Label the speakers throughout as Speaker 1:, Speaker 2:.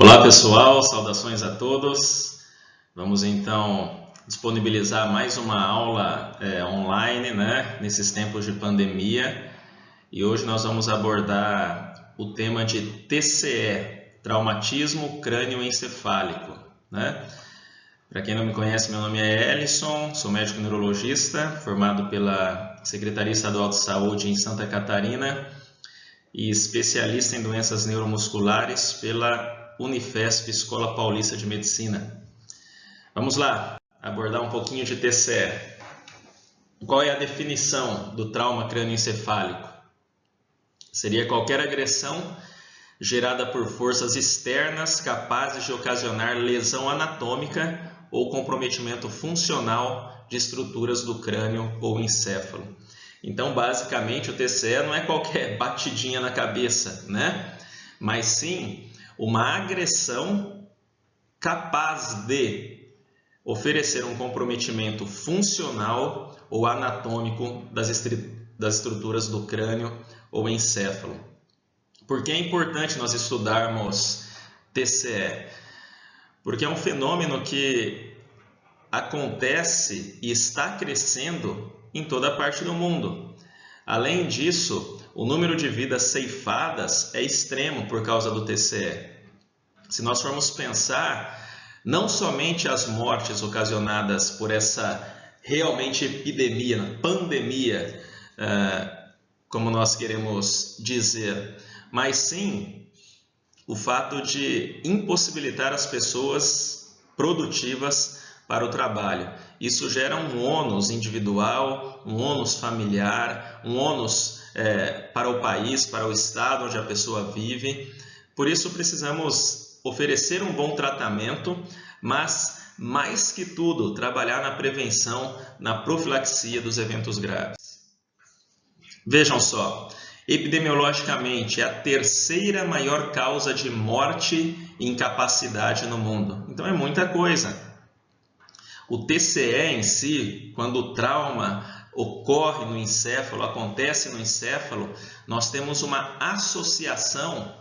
Speaker 1: Olá pessoal, saudações a todos. Vamos então disponibilizar mais uma aula online, nesses tempos de pandemia. E hoje nós vamos abordar o tema de TCE, traumatismo crânioencefálico. Para quem não me conhece, meu nome é Ellison, sou médico neurologista, formado pela Secretaria Estadual de Saúde em Santa Catarina e especialista em doenças neuromusculares pela Unifesp, Escola Paulista de Medicina. Vamos lá, abordar um pouquinho de TCE. Qual é a definição do trauma crânioencefálico? Seria qualquer agressão gerada por forças externas capazes de ocasionar lesão anatômica ou comprometimento funcional de estruturas do crânio ou encéfalo. Então, basicamente, o TCE não é qualquer batidinha na cabeça, mas sim uma agressão capaz de oferecer um comprometimento funcional ou anatômico das estruturas do crânio ou encéfalo. Por que é importante nós estudarmos TCE? Porque é um fenômeno que acontece e está crescendo em toda parte do mundo. Além disso, o número de vidas ceifadas é extremo por causa do TCE. Se nós formos pensar, não somente as mortes ocasionadas por essa realmente epidemia, pandemia, como nós queremos dizer, mas sim o fato de impossibilitar as pessoas produtivas para o trabalho. Isso gera um ônus individual, um ônus familiar, um ônus para o país, para o estado onde a pessoa vive. Por isso precisamos oferecer um bom tratamento, mas mais que tudo trabalhar na prevenção, na profilaxia dos eventos graves. Vejam só, epidemiologicamente é a terceira maior causa de morte e incapacidade no mundo. Então é muita coisa. O TCE em si, quando o trauma ocorre no encéfalo, acontece no encéfalo, nós temos uma associação,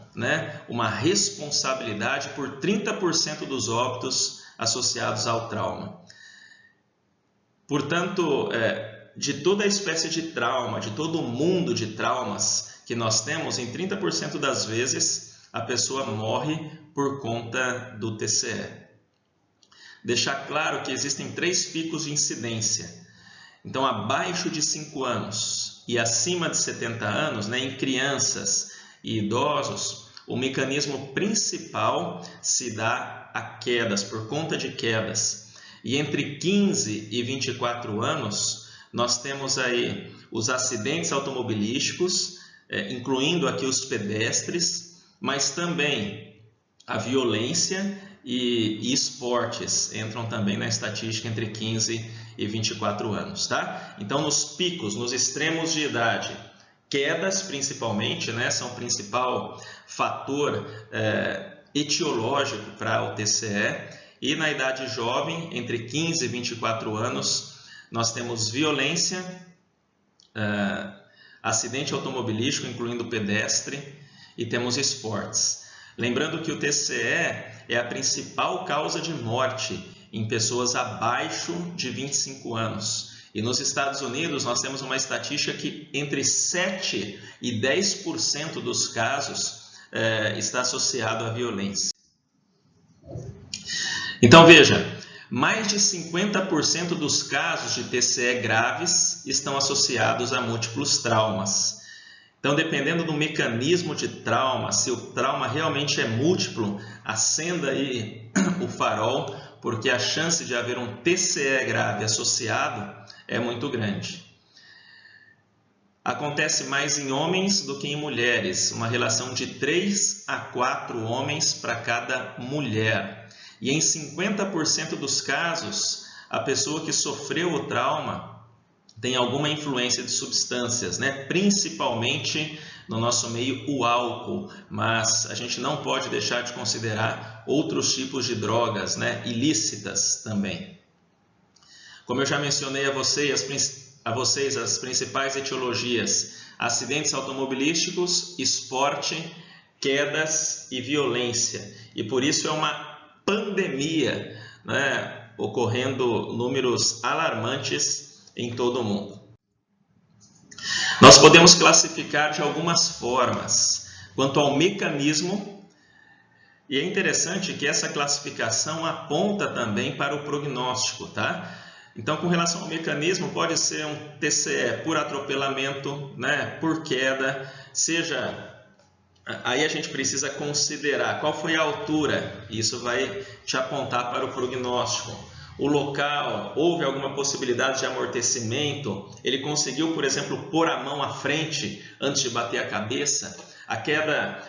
Speaker 1: uma responsabilidade por 30% dos óbitos associados ao trauma. Portanto, de toda a espécie de trauma, de todo o mundo de traumas que nós temos, em 30% das vezes a pessoa morre por conta do TCE. Deixar claro que existem 3 picos de incidência. Então, abaixo de 5 anos e acima de 70 anos, em crianças e idosos, o mecanismo principal se dá a quedas, por conta de quedas. E entre 15 e 24 anos, nós temos aí os acidentes automobilísticos, incluindo aqui os pedestres, mas também a violência e esportes entram também na estatística entre 15 e 24 anos, Então, nos picos, nos extremos de idade, quedas principalmente, são o principal fator etiológico para o TCE, e na idade jovem, entre 15 e 24 anos, nós temos violência, acidente automobilístico, incluindo pedestre, e temos esportes. Lembrando que o TCE é a principal causa de morte em pessoas abaixo de 25 anos. E nos Estados Unidos nós temos uma estatística que entre 7 e 10% dos casos está associado à violência. Então veja, mais de 50% dos casos de TCE graves estão associados a múltiplos traumas. Então, dependendo do mecanismo de trauma, se o trauma realmente é múltiplo, acenda aí o farol, porque a chance de haver um TCE grave associado é muito grande. Acontece mais em homens do que em mulheres, uma relação de 3 a 4 homens para cada mulher. E em 50% dos casos, a pessoa que sofreu o trauma tem alguma influência de substâncias, principalmente no nosso meio o álcool, mas a gente não pode deixar de considerar outros tipos de drogas, ilícitas também. Como eu já mencionei a vocês as principais etiologias: acidentes automobilísticos, esporte quedas e violência. E por isso é uma pandemia, né, ocorrendo números alarmantes em todo o mundo. Nós podemos classificar de algumas formas quanto ao mecanismo, e é interessante que essa classificação aponta também para o prognóstico, tá? Então, com relação ao mecanismo, pode ser um TCE por atropelamento, né, por queda, seja... Aí a gente precisa considerar qual foi a altura, isso vai te apontar para o prognóstico. O local, houve alguma possibilidade de amortecimento, ele conseguiu, por exemplo, pôr a mão à frente antes de bater a cabeça. A queda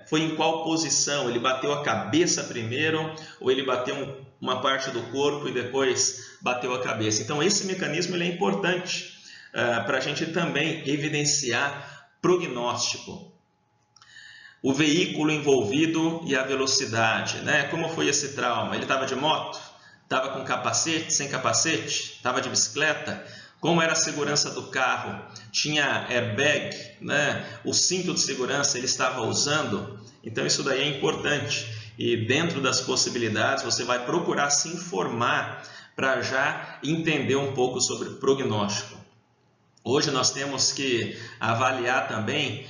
Speaker 1: foi em qual posição? Ele bateu a cabeça primeiro ou ele bateu uma parte do corpo e depois bateu a cabeça? Então esse mecanismo ele é importante para a gente também evidenciar prognóstico. O veículo envolvido e a velocidade, né? Como foi esse trauma? Ele estava de moto? Estava com capacete? Sem capacete? Estava de bicicleta? Como era a segurança do carro? Tinha airbag, né? O cinto de segurança ele estava usando? Então isso daí é importante. E dentro das possibilidades você vai procurar se informar para já entender um pouco sobre o prognóstico. Hoje nós temos que avaliar também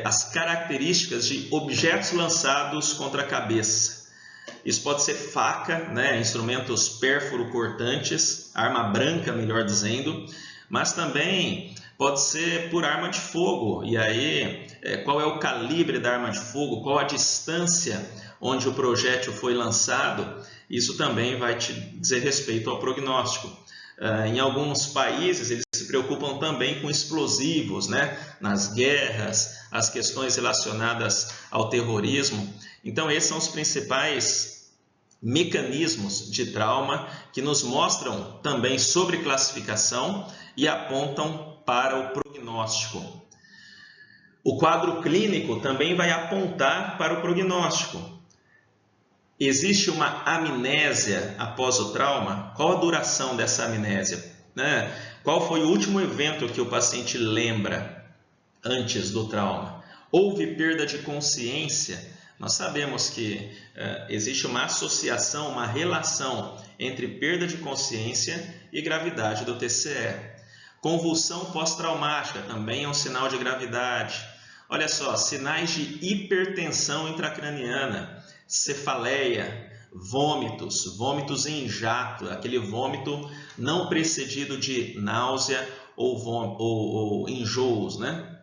Speaker 1: as características de objetos lançados contra a cabeça. Isso pode ser faca, né, instrumentos pérfuro-cortantes, arma branca, melhor dizendo, mas também pode ser por arma de fogo. E aí, qual é o calibre da arma de fogo, qual a distância onde o projétil foi lançado, isso também vai te dizer respeito ao prognóstico. Em alguns países, eles se preocupam também com explosivos, né? Nas guerras, as questões relacionadas ao terrorismo. Então, esses são os principais mecanismos de trauma que nos mostram também sobre classificação e apontam para o prognóstico. O quadro clínico também vai apontar para o prognóstico. Existe uma amnésia após o trauma? Qual a duração dessa amnésia? Né? Qual foi o último evento que o paciente lembra antes do trauma? Houve perda de consciência? Nós sabemos que existe uma associação, uma relação entre perda de consciência e gravidade do TCE. Convulsão pós-traumática também é um sinal de gravidade. Olha só, sinais de hipertensão intracraniana, cefaleia, vômitos em jato, aquele vômito não precedido de náusea ou enjoos, né?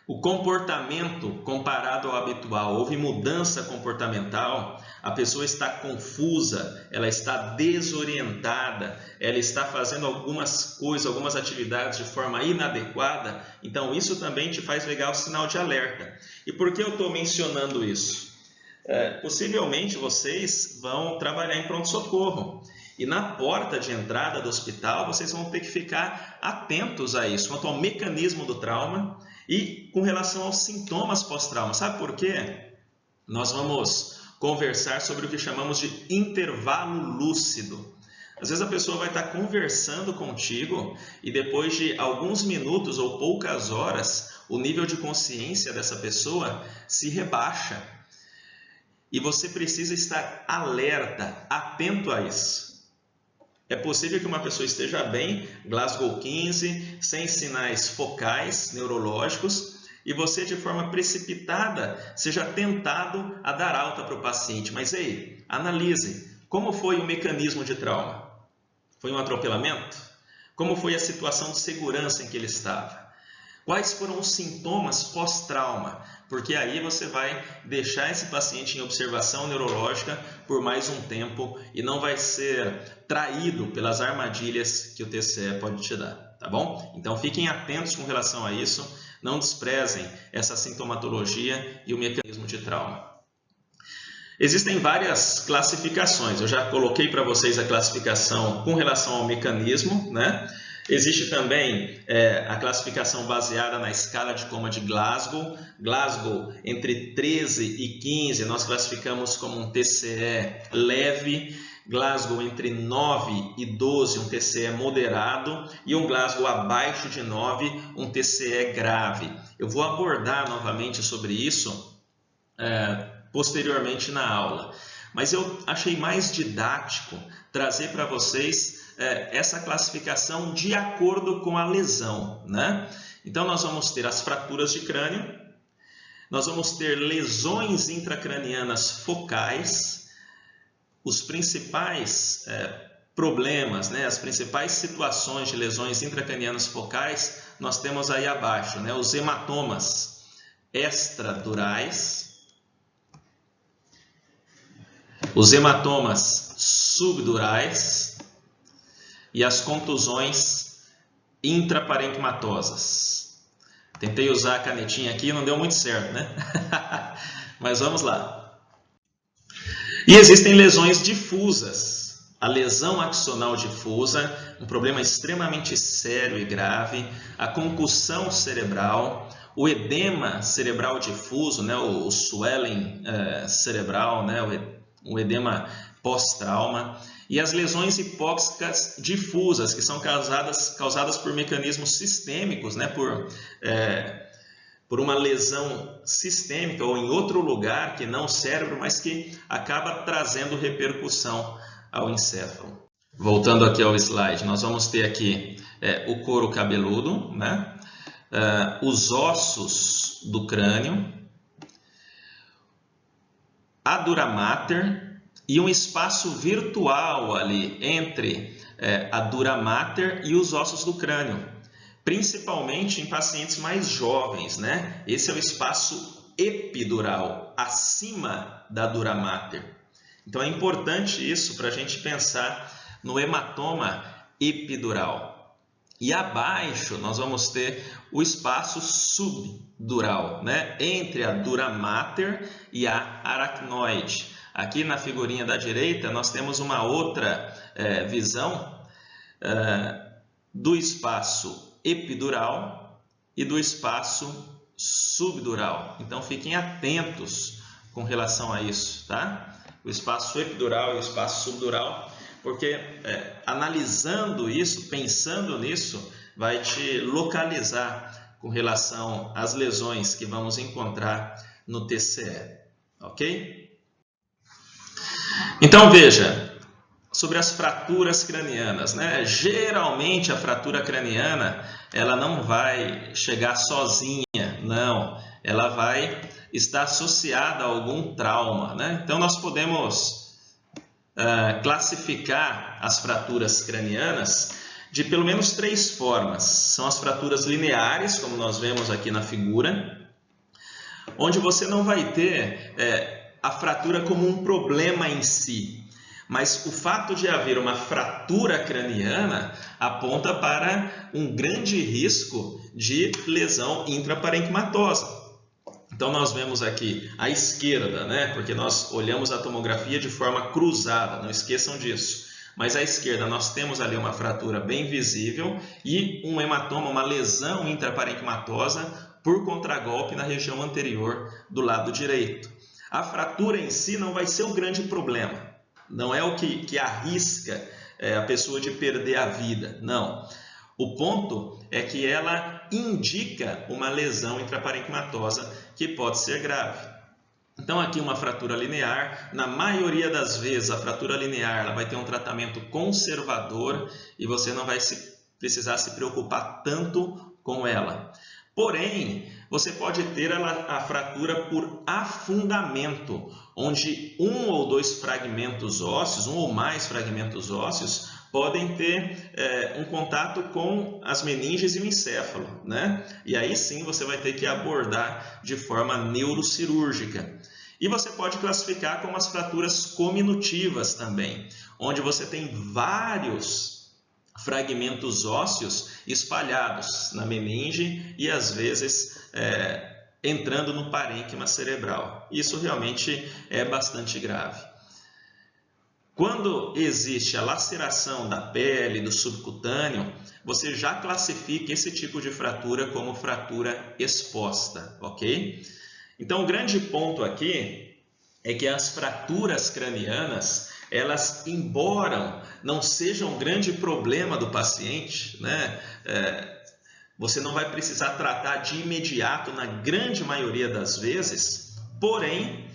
Speaker 1: O comportamento comparado ao habitual, houve mudança comportamental, a pessoa está confusa, ela está desorientada, ela está fazendo algumas coisas, algumas atividades de forma inadequada, então isso também te faz ligar o sinal de alerta. E por que eu estou mencionando isso? Possivelmente vocês vão trabalhar em pronto-socorro e na porta de entrada do hospital vocês vão ter que ficar atentos a isso, quanto ao mecanismo do trauma e com relação aos sintomas pós-trauma. Sabe por quê? Nós vamos conversar sobre o que chamamos de intervalo lúcido. Às vezes a pessoa vai estar conversando contigo e depois de alguns minutos ou poucas horas o nível de consciência dessa pessoa se rebaixa. E você precisa estar alerta, atento a isso. É possível que uma pessoa esteja bem, Glasgow 15, sem sinais focais, neurológicos, e você de forma precipitada seja tentado a dar alta para o paciente. Mas ei, analise, como foi o mecanismo de trauma? Foi um atropelamento? Como foi a situação de segurança em que ele estava? Quais foram os sintomas pós-trauma? Porque aí você vai deixar esse paciente em observação neurológica por mais um tempo e não vai ser traído pelas armadilhas que o TCE pode te dar, tá bom? Então fiquem atentos com relação a isso, não desprezem essa sintomatologia e o mecanismo de trauma. Existem várias classificações, eu já coloquei para vocês a classificação com relação ao mecanismo, né? Existe também a classificação baseada na escala de coma de Glasgow. Glasgow, entre 13 e 15, nós classificamos como um TCE leve. Glasgow, entre 9 e 12, um TCE moderado. E um Glasgow abaixo de 9, um TCE grave. Eu vou abordar novamente sobre isso posteriormente na aula. Mas eu achei mais didático trazer para vocês essa classificação de acordo com a lesão, né? Então, nós vamos ter as fraturas de crânio, nós vamos ter lesões intracranianas focais, os principais problemas, né, as principais situações de lesões intracranianas focais, nós temos aí abaixo, né, os hematomas extradurais, os hematomas subdurais e as contusões intraparenquimatosas. Tentei usar a canetinha aqui, não deu muito certo, né? Mas vamos lá. E existem lesões difusas. A lesão axonal difusa, um problema extremamente sério e grave, a concussão cerebral, o edema cerebral difuso, né, o swelling cerebral, né, o edema pós-trauma, e as lesões hipóxicas difusas, que são causadas por mecanismos sistêmicos, né, por uma lesão sistêmica ou em outro lugar que não o cérebro, mas que acaba trazendo repercussão ao encéfalo. Voltando aqui ao slide, nós vamos ter aqui o couro cabeludo, né? Os ossos do crânio, a dura mater e um espaço virtual ali entre a dura mater e os ossos do crânio, principalmente em pacientes mais jovens, né? Esse é o espaço epidural, acima da dura mater. Então é importante isso para a gente pensar no hematoma epidural. E abaixo nós vamos ter o espaço subdural, né? Entre a dura mater e a aracnoide. Aqui na figurinha da direita nós temos uma outra visão do espaço epidural e do espaço subdural. Então fiquem atentos com relação a isso, tá? O espaço epidural e o espaço subdural, porque analisando isso, pensando nisso, vai te localizar com relação às lesões que vamos encontrar no TCE, ok? Então veja, sobre as fraturas cranianas, né? Geralmente a fratura craniana ela não vai chegar sozinha, não, ela vai estar associada a algum trauma, né? Então nós podemos classificar as fraturas cranianas de pelo menos 3 formas. São as fraturas lineares, como nós vemos aqui na figura, onde você não vai ter a fratura como um problema em si, mas o fato de haver uma fratura craniana aponta para um grande risco de lesão intraparenquimatosa. Então nós vemos aqui à esquerda, né? Porque nós olhamos a tomografia de forma cruzada, não esqueçam disso. Mas à esquerda nós temos ali uma fratura bem visível e um hematoma, uma lesão intraparenquimatosa por contragolpe na região anterior do lado direito. A fratura em si não vai ser um grande problema, não é o que arrisca a pessoa de perder a vida, não. O ponto é que ela indica uma lesão intraparenquimatosa que pode ser grave. Então aqui uma fratura linear, na maioria das vezes a fratura linear ela vai ter um tratamento conservador e você não vai precisar se preocupar tanto com ela. Porém, você pode ter a fratura por afundamento, onde um ou dois fragmentos ósseos, um ou mais fragmentos ósseos, podem ter um contato com as meninges e o encéfalo, né? E aí sim você vai ter que abordar de forma neurocirúrgica. E você pode classificar como as fraturas cominutivas também, onde você tem vários fragmentos ósseos espalhados na meninge e às vezes entrando no parênquima cerebral. Isso realmente é bastante grave. Quando existe a laceração da pele, do subcutâneo, você já classifica esse tipo de fratura como fratura exposta, ok? Então, o grande ponto aqui é que as fraturas cranianas, elas, embora não sejam um grande problema do paciente, né, Você não vai precisar tratar de imediato na grande maioria das vezes, porém,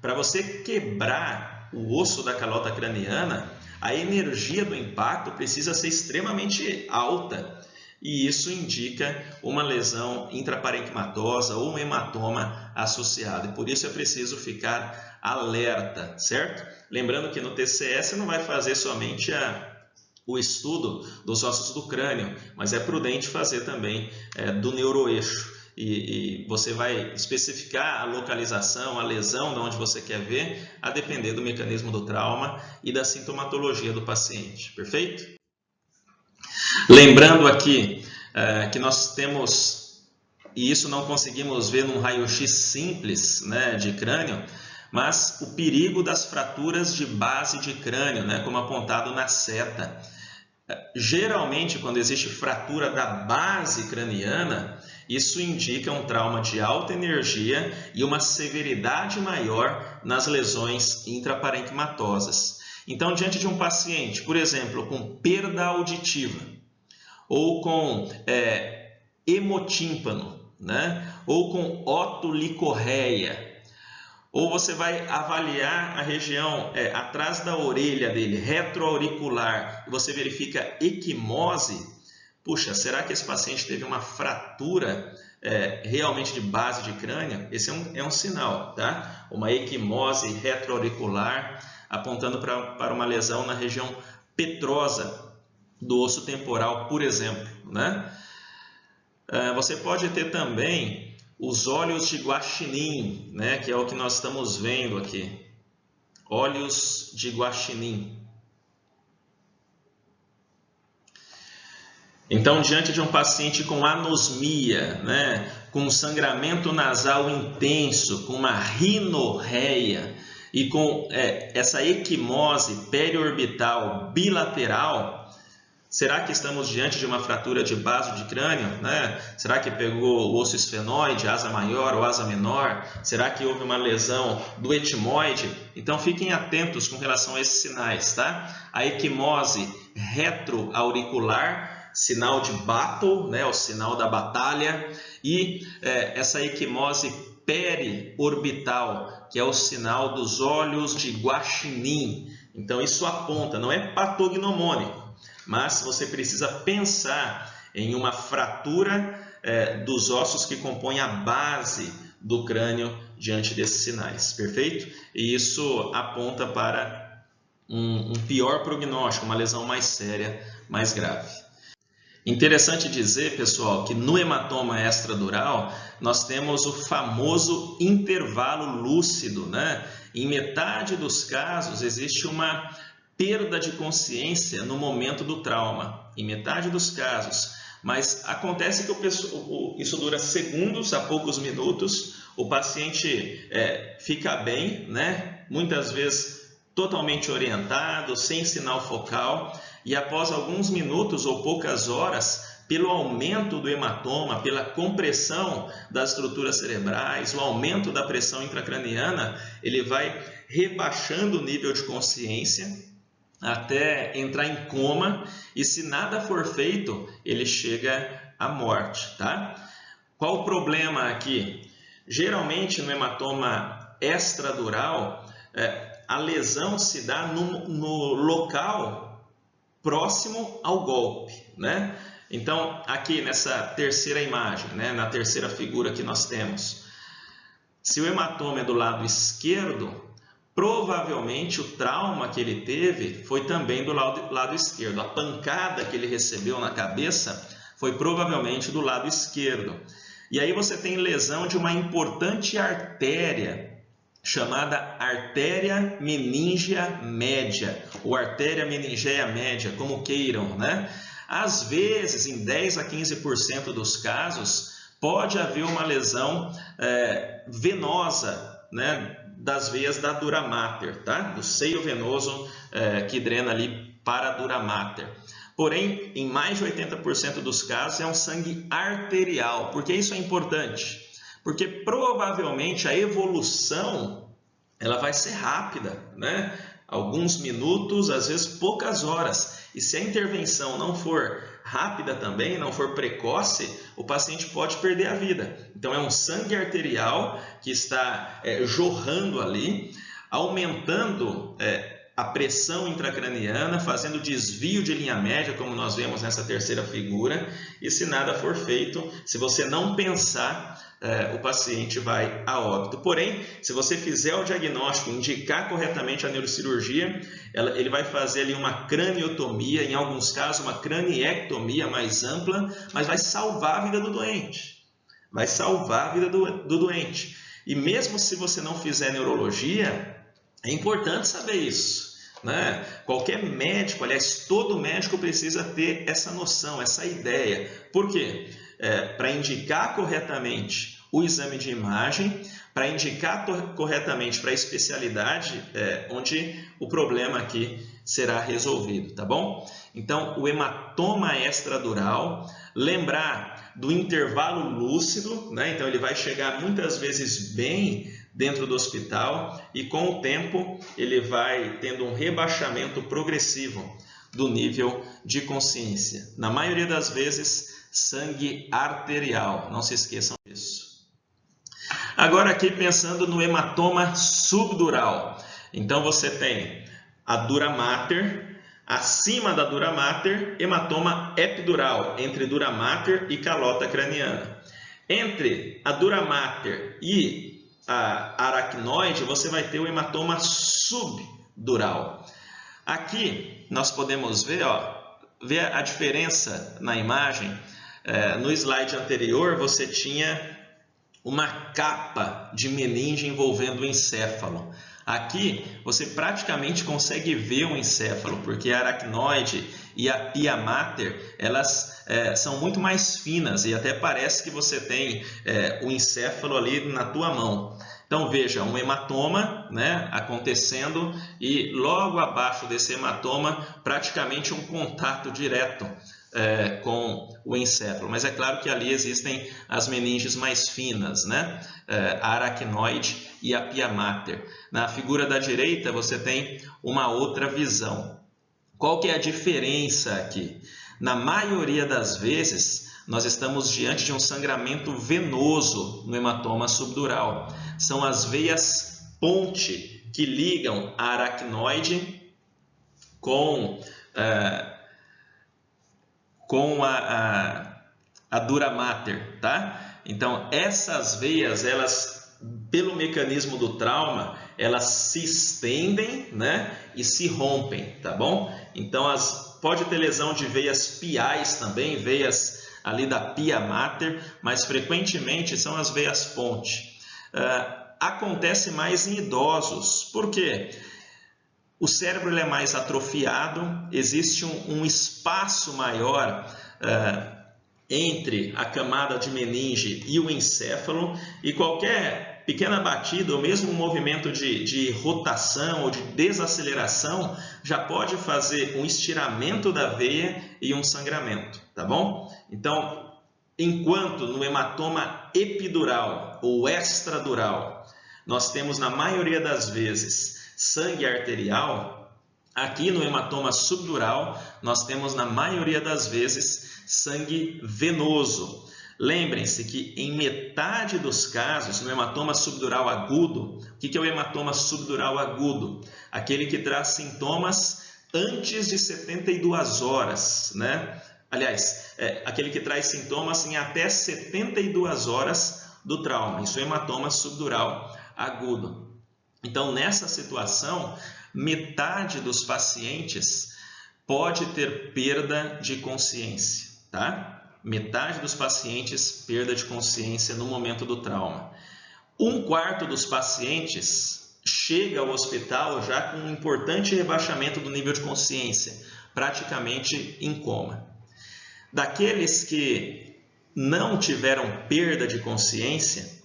Speaker 1: para você quebrar o osso da calota craniana, a energia do impacto precisa ser extremamente alta. E isso indica uma lesão intraparenquimatosa ou um hematoma associado. E por isso é preciso ficar alerta, certo? Lembrando que no TCE você não vai fazer somente o estudo dos ossos do crânio, mas é prudente fazer também do neuroeixo. E você vai especificar a localização, a lesão de onde você quer ver, a depender do mecanismo do trauma e da sintomatologia do paciente. Perfeito? Lembrando aqui que nós temos, e isso não conseguimos ver num raio-x simples, né, de crânio, mas o perigo das fraturas de base de crânio, né, como apontado na seta. Geralmente, quando existe fratura da base craniana, isso indica um trauma de alta energia e uma severidade maior nas lesões intraparenquimatosas. Então, diante de um paciente, por exemplo, com perda auditiva, ou com hemotímpano, né, ou com otolicorreia, ou você vai avaliar a região atrás da orelha dele, retroauricular, e você verifica equimose. Puxa, será que esse paciente teve uma fratura realmente de base de crânio? Esse é um sinal, tá? Uma equimose retroauricular apontando para uma lesão na região petrosa do osso temporal, por exemplo, né? Você pode ter também os olhos de guaxinim, né, que é o que nós estamos vendo aqui. Olhos de guaxinim. Então, diante de um paciente com anosmia, né, com sangramento nasal intenso, com uma rinorreia e com essa equimose periorbital bilateral, será que estamos diante de uma fratura de base de crânio, né? Será que pegou o osso esfenoide, asa maior ou asa menor? Será que houve uma lesão do etimoide? Então fiquem atentos com relação a esses sinais, tá? A equimose retroauricular, sinal de battle, né? O sinal da batalha, e essa equimose periorbital, que é o sinal dos olhos de guaxinim. Então isso aponta, não é patognomônico, mas você precisa pensar em uma fratura dos ossos que compõem a base do crânio diante desses sinais, perfeito? E isso aponta para um pior prognóstico, uma lesão mais séria, mais grave. Interessante dizer, pessoal, que no hematoma extradural nós temos o famoso intervalo lúcido, né? Em metade dos casos existe uma perda de consciência no momento do trauma, em metade dos casos. Mas acontece que isso dura segundos a poucos minutos, o paciente fica bem, né? Muitas vezes totalmente orientado, sem sinal focal, e após alguns minutos ou poucas horas, pelo aumento do hematoma, pela compressão das estruturas cerebrais, o aumento da pressão intracraniana, ele vai rebaixando o nível de consciência até entrar em coma, e se nada for feito, ele chega à morte, tá? Qual o problema aqui? Geralmente no hematoma extradural, a lesão se dá no local próximo ao golpe, né? Então, aqui nessa terceira imagem, né, na terceira figura que nós temos, se o hematoma é do lado esquerdo, provavelmente o trauma que ele teve foi também do lado esquerdo. A pancada que ele recebeu na cabeça foi provavelmente do lado esquerdo. E aí você tem lesão de uma importante artéria, chamada artéria meningea média, ou artéria meningea média, como queiram, né? Às vezes, em 10 a 15% dos casos, pode haver uma lesão venosa, né, das veias da dura mater, tá? Do seio venoso que drena ali para a dura mater. Porém, em mais de 80% dos casos é um sangue arterial. Por que isso é importante? Porque provavelmente a evolução ela vai ser rápida, né? Alguns minutos, às vezes poucas horas. E se a intervenção não for rápida também, não for precoce, o paciente pode perder a vida. Então é um sangue arterial que está jorrando ali, aumentando a pressão intracraniana, fazendo desvio de linha média, como nós vemos nessa terceira figura, e se nada for feito, se você não pensar, o paciente vai a óbito. Porém, se você fizer o diagnóstico, indicar corretamente a neurocirurgia, ele vai fazer ali uma craniotomia, em alguns casos uma craniectomia mais ampla, mas vai salvar a vida do doente. Vai salvar a vida do doente. E mesmo se você não fizer neurologia, é importante saber isso, né? Qualquer médico, aliás, todo médico precisa ter essa noção, essa ideia. Por quê? Para indicar corretamente o exame de imagem, para indicar corretamente para a especialidade onde o problema aqui será resolvido, tá bom? Então, o hematoma extradural, lembrar do intervalo lúcido, né? Então ele vai chegar muitas vezes bem dentro do hospital e com o tempo ele vai tendo um rebaixamento progressivo do nível de consciência. Na maioria das vezes, sangue arterial, não se esqueçam disso. Agora aqui pensando no hematoma subdural. Então você tem a dura mater, acima da dura mater, hematoma epidural, entre dura mater e calota craniana. Entre a dura mater e a aracnoide, você vai ter o hematoma subdural. Aqui nós podemos ver a diferença na imagem. No slide anterior você tinha uma capa de meninge envolvendo o encéfalo. Aqui você praticamente consegue ver o encéfalo, porque a aracnoide e a pia mater, elas são muito mais finas e até parece que você tem o encéfalo ali na tua mão. Então veja, um hematoma, né, acontecendo e logo abaixo desse hematoma praticamente um contato direto com o encéfalo. Mas é claro que ali existem as meninges mais finas, né? A aracnoide e a pia mater. Na figura da direita você tem uma outra visão. Qual que é a diferença aqui? Na maioria das vezes, nós estamos diante de um sangramento venoso no hematoma subdural. São as veias ponte que ligam a aracnoide com a dura mater, tá? Então, essas veias, elas, pelo mecanismo do trauma, elas se estendem, né, e se rompem, tá bom? Então, pode ter lesão de veias piais também, veias ali da pia mater, mas frequentemente são as veias ponte. Acontece mais em idosos, por quê? O cérebro é mais atrofiado, existe um espaço maior entre a camada de meninge e o encéfalo, e qualquer pequena batida ou mesmo um movimento de rotação ou de desaceleração já pode fazer um estiramento da veia e um sangramento, tá bom? Então, enquanto no hematoma epidural ou extradural nós temos na maioria das vezes sangue arterial, aqui no hematoma subdural nós temos na maioria das vezes sangue venoso. Lembrem-se que em metade dos casos, no hematoma subdural agudo, o que é o hematoma subdural agudo? Aquele que traz sintomas antes de 72 horas, né? Aliás, aquele que traz sintomas em até 72 horas do trauma. Isso é hematoma subdural agudo. Então, nessa situação, metade dos pacientes pode ter perda de consciência, tá? Metade dos pacientes, perda de consciência no momento do trauma. 1/4 dos pacientes chega ao hospital já com um importante rebaixamento do nível de consciência, praticamente em coma. Daqueles que não tiveram perda de consciência,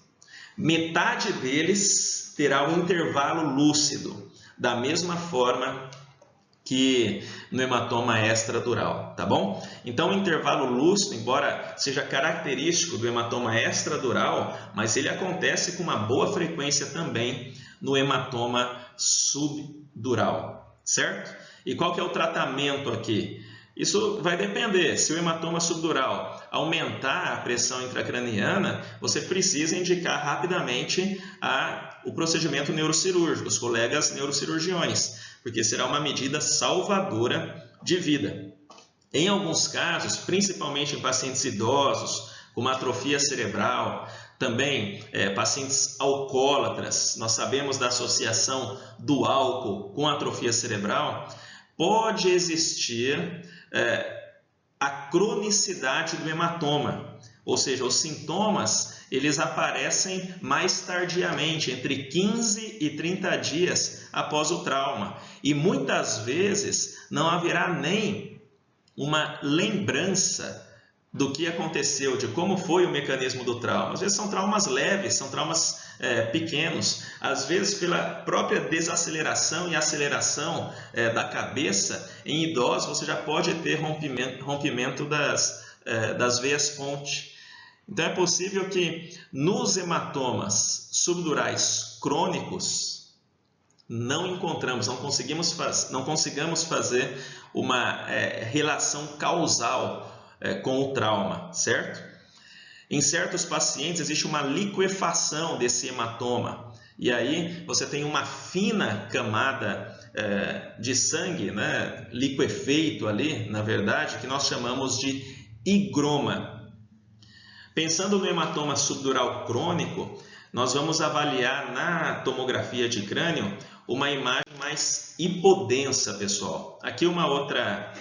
Speaker 1: metade deles terá um intervalo lúcido, da mesma forma que no hematoma extradural, tá bom? Então, o intervalo lúcido, embora seja característico do hematoma extradural, mas ele acontece com uma boa frequência também no hematoma subdural, certo? E qual que é o tratamento aqui? Isso vai depender. Se o hematoma subdural aumentar a pressão intracraniana, você precisa indicar rapidamente o procedimento neurocirúrgico, os colegas neurocirurgiões, porque será uma medida salvadora de vida. Em alguns casos, principalmente em pacientes idosos, com uma atrofia cerebral, também pacientes alcoólatras, nós sabemos da associação do álcool com atrofia cerebral, pode existir a cronicidade do hematoma, ou seja, os sintomas eles aparecem mais tardiamente, entre 15 e 30 dias após o trauma, e muitas vezes não haverá nem uma lembrança do que aconteceu, de como foi o mecanismo do trauma. Às vezes são traumas leves, são traumas pequenos, às vezes pela própria desaceleração e aceleração da cabeça, em idosos você já pode ter rompimento das veias ponte. Então é possível que nos hematomas subdurais crônicos não consigamos fazer uma relação causal com o trauma, certo? Em certos pacientes existe uma liquefação desse hematoma e aí você tem uma fina camada de sangue, né, liquefeito ali, na verdade, que nós chamamos de higroma. Pensando no hematoma subdural crônico, nós vamos avaliar na tomografia de crânio uma imagem mais hipodensa, pessoal. Aqui uma outra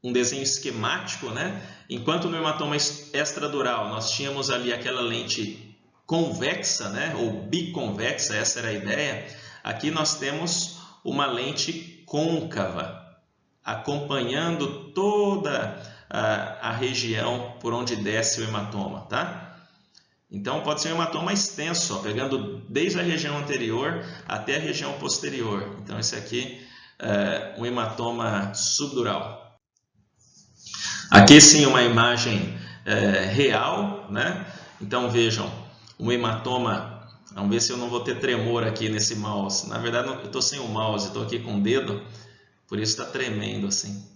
Speaker 1: um desenho esquemático, né? Enquanto no hematoma extradural nós tínhamos ali aquela lente convexa, né? Ou biconvexa, essa era a ideia. Aqui nós temos uma lente côncava, acompanhando toda a região por onde desce o hematoma, tá? Então pode ser um hematoma extenso, ó, pegando desde a região anterior até a região posterior. Então esse aqui é um hematoma subdural. Aqui sim uma imagem real, né? Então vejam, um hematoma, vamos ver se eu não vou ter tremor aqui nesse mouse. Na verdade eu estou sem o mouse, estou aqui com o dedo, por isso está tremendo assim.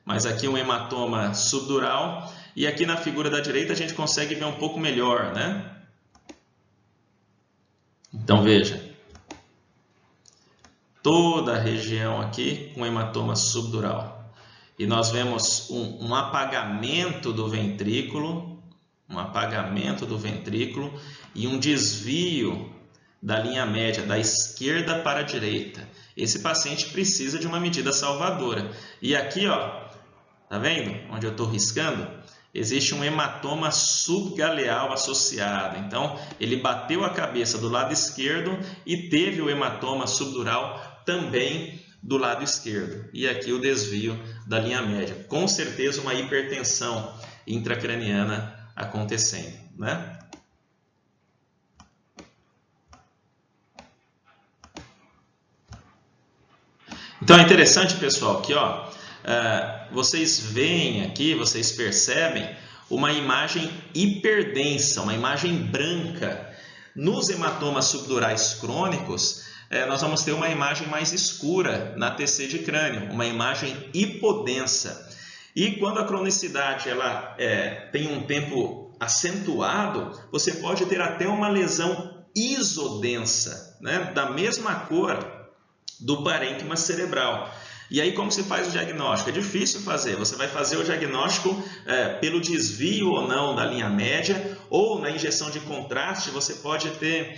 Speaker 1: Mas aqui um hematoma subdural e aqui na figura da direita a gente consegue ver um pouco melhor, né? Então veja, toda a região aqui com hematoma subdural. E nós vemos um apagamento do ventrículo, e um desvio da linha média, da esquerda para a direita. Esse paciente precisa de uma medida salvadora. E aqui, ó, tá vendo? Onde eu estou riscando, existe um hematoma subgaleal associado. Então, ele bateu a cabeça do lado esquerdo e teve o hematoma subdural também do lado esquerdo. E aqui o desvio da linha média. Com certeza uma hipertensão intracraniana acontecendo, né? Então é interessante, pessoal, que ó, vocês veem aqui, vocês percebem uma imagem hiperdensa, uma imagem branca. Nos hematomas subdurais crônicos, nós vamos ter uma imagem mais escura na TC de crânio, uma imagem hipodensa. E quando a cronicidade ela tem um tempo acentuado, você pode ter até uma lesão isodensa, né, da mesma cor do parênquima cerebral. E aí como se faz o diagnóstico? É difícil fazer. Você vai fazer o diagnóstico pelo desvio ou não da linha média, ou na injeção de contraste você pode ter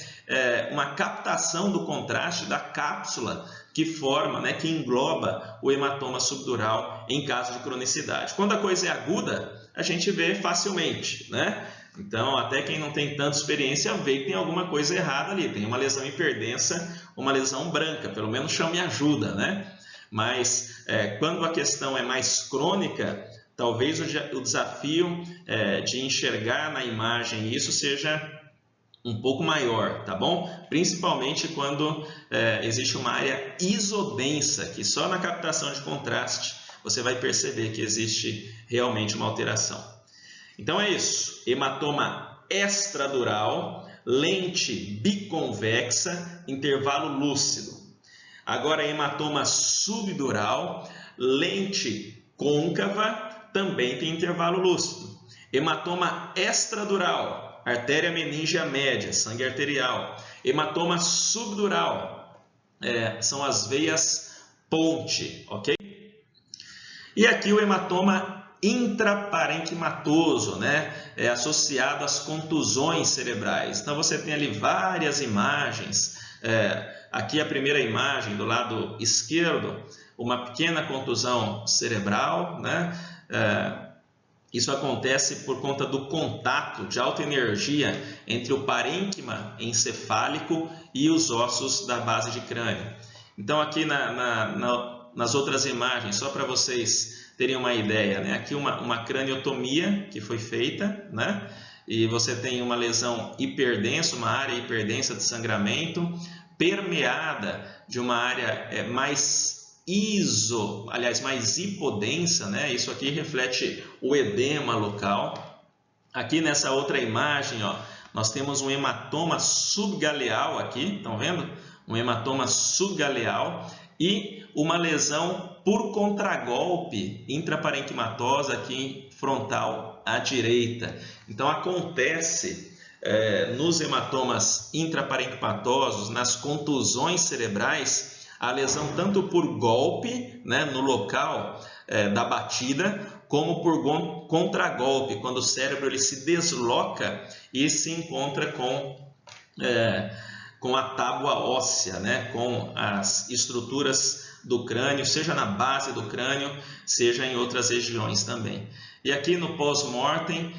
Speaker 1: uma captação do contraste da cápsula que forma, né, que engloba o hematoma subdural em caso de cronicidade. Quando a coisa é aguda, a gente vê facilmente, né? Então, até quem não tem tanta experiência vê que tem alguma coisa errada ali, tem uma lesão hiperdensa, uma lesão branca, pelo menos chame ajuda, né? Mas quando a questão é mais crônica, talvez o desafio de enxergar na imagem isso seja um pouco maior, tá bom? Principalmente quando existe uma área isodensa, que só na captação de contraste você vai perceber que existe realmente uma alteração. Então é isso, hematoma extradural, lente biconvexa, intervalo lúcido. Agora hematoma subdural, lente côncava, também tem intervalo lúcido. Hematoma extradural, artéria meníngea média, sangue arterial. Hematoma subdural, são as veias ponte, ok? E aqui o hematoma intraparenquimatoso, né? É associado às contusões cerebrais. Então você tem ali várias imagens. Aqui a primeira imagem do lado esquerdo, uma pequena contusão cerebral, né? Isso acontece por conta do contato de alta energia entre o parênquima encefálico e os ossos da base de crânio. Então aqui nas outras imagens, só para vocês terem uma ideia, né? Aqui uma craniotomia que foi feita, né? E você tem uma lesão hiperdensa, uma área hiperdensa de sangramento, permeada de uma área mais hipodensa, né? Isso aqui reflete o edema local. Aqui nessa outra imagem, ó, nós temos um hematoma subgaleal aqui, estão vendo? Um hematoma subgaleal e uma lesão por contragolpe intraparenquimatosa aqui frontal à direita. Então acontece nos hematomas intraparenquimatosos, nas contusões cerebrais, a lesão tanto por golpe, né, no local da batida, como por contragolpe, quando o cérebro ele se desloca e se encontra com a tábua óssea, né, com as estruturas do crânio, seja na base do crânio, seja em outras regiões também. E aqui no pós-mortem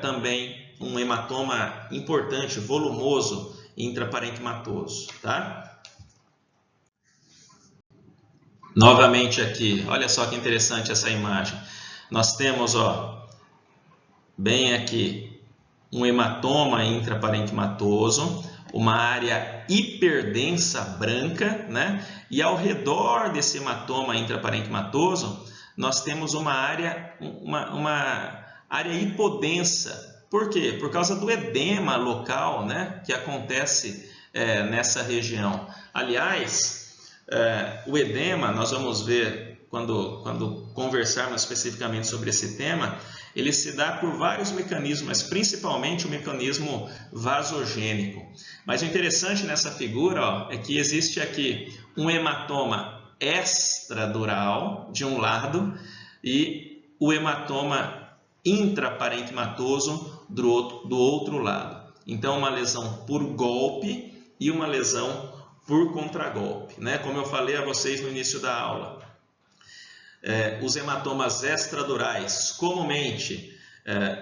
Speaker 1: também um hematoma importante, volumoso, intraparenquimatoso, tá? Novamente aqui, olha só que interessante essa imagem. Nós temos, ó, bem aqui, um hematoma intraparenquimatoso, uma área hiperdensa branca, né? E ao redor desse hematoma intraparenquimatoso, nós temos uma área hipodensa. Por quê? Por causa do edema local, né? Que acontece nessa região. Aliás, o edema, nós vamos ver quando conversarmos especificamente sobre esse tema, ele se dá por vários mecanismos, mas principalmente o mecanismo vasogênico. Mas o interessante nessa figura, ó, é que existe aqui um hematoma extradural de um lado e o hematoma intraparenquimatoso do outro lado. Então, uma lesão por golpe e uma lesão por contragolpe, né? Como eu falei a vocês no início da aula. Os hematomas extradurais comumente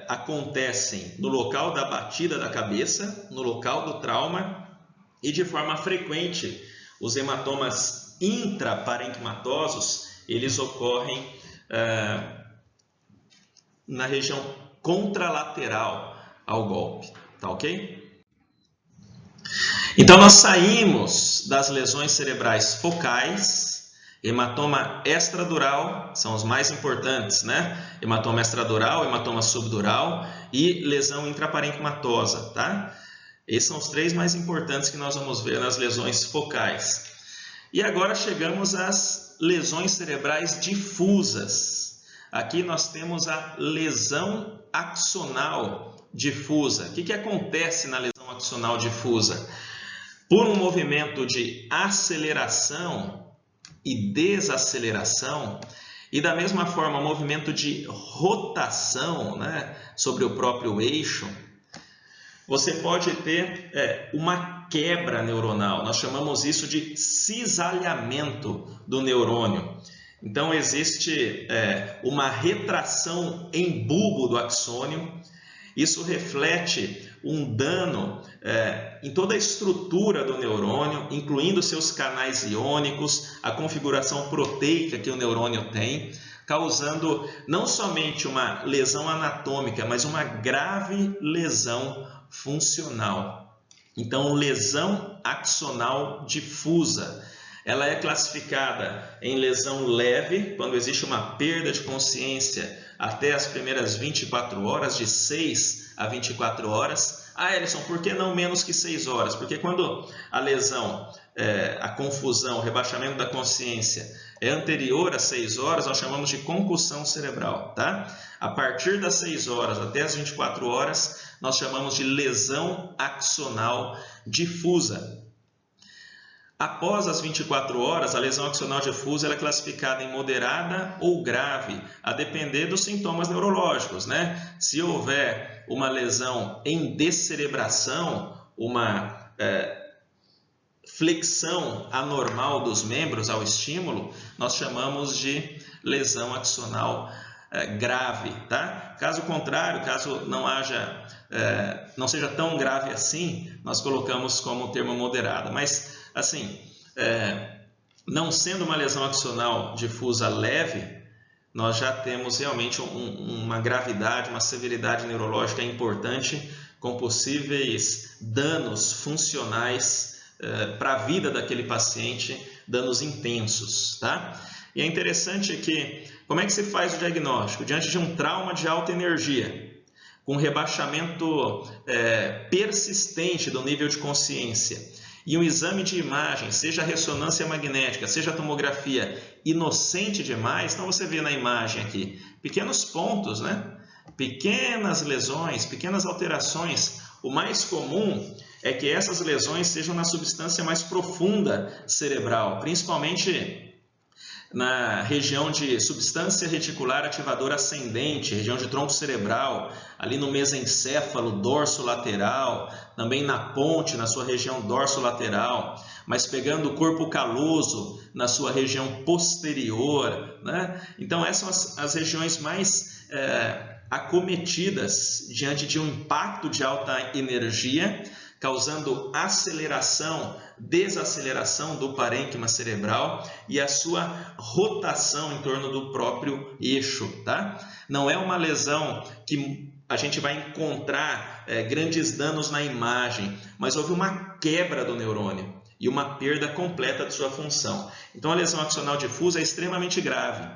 Speaker 1: acontecem no local da batida da cabeça, no local do trauma, e de forma frequente os hematomas intraparenquimatosos eles ocorrem na região contralateral ao golpe, tá ok? Então nós saímos das lesões cerebrais focais, hematoma extradural, são os mais importantes, né? Hematoma extradural, hematoma subdural e lesão intraparenquimatosa, tá? Esses são os três mais importantes que nós vamos ver nas lesões focais. E agora chegamos às lesões cerebrais difusas. Aqui nós temos a lesão axonal difusa. O que acontece na lesão axonal difusa? Por um movimento de aceleração e desaceleração, e da mesma forma, um movimento de rotação, né, sobre o próprio eixo, você pode ter uma quebra neuronal. Nós chamamos isso de cisalhamento do neurônio. Então, existe uma retração em bulbo do axônio. Isso reflete um dano em toda a estrutura do neurônio, incluindo seus canais iônicos, a configuração proteica que o neurônio tem, causando não somente uma lesão anatômica, mas uma grave lesão funcional. Então, lesão axonal difusa. Ela é classificada em lesão leve, quando existe uma perda de consciência até as primeiras 24 horas, de 6 a 24 horas, Ah, Ellison, por que não menos que 6 horas? Porque quando a lesão, a confusão, o rebaixamento da consciência é anterior às 6 horas, nós chamamos de concussão cerebral, tá? A partir das 6 horas até as 24 horas, nós chamamos de lesão axonal difusa. Após as 24 horas, a lesão axonal difusa é classificada em moderada ou grave, a depender dos sintomas neurológicos, né? Se houver uma lesão em descerebração, uma flexão anormal dos membros ao estímulo, nós chamamos de lesão axonal grave, tá? Caso contrário, caso não seja tão grave assim, nós colocamos como termo moderado. Mas, assim, não sendo uma lesão axonal difusa leve, nós já temos realmente uma gravidade, uma severidade neurológica importante, com possíveis danos funcionais para a vida daquele paciente, danos intensos, tá? E é interessante que, como é que se faz o diagnóstico? Diante de um trauma de alta energia, com rebaixamento persistente do nível de consciência, e um exame de imagem, seja a ressonância magnética, seja a tomografia, inocente demais, então você vê na imagem aqui, pequenos pontos, né? Pequenas lesões, pequenas alterações. O mais comum é que essas lesões sejam na substância mais profunda cerebral, principalmente na região de substância reticular ativadora ascendente, região de tronco cerebral, ali no mesencéfalo dorso-lateral, também na ponte, na sua região dorso-lateral, mas pegando o corpo caloso na sua região posterior, né? Então essas são as regiões mais acometidas diante de um impacto de alta energia, causando aceleração, desaceleração do parênquima cerebral e a sua rotação em torno do próprio eixo, tá? Não é uma lesão que a gente vai encontrar grandes danos na imagem, mas houve uma quebra do neurônio e uma perda completa de sua função. Então a lesão axonal difusa é extremamente grave.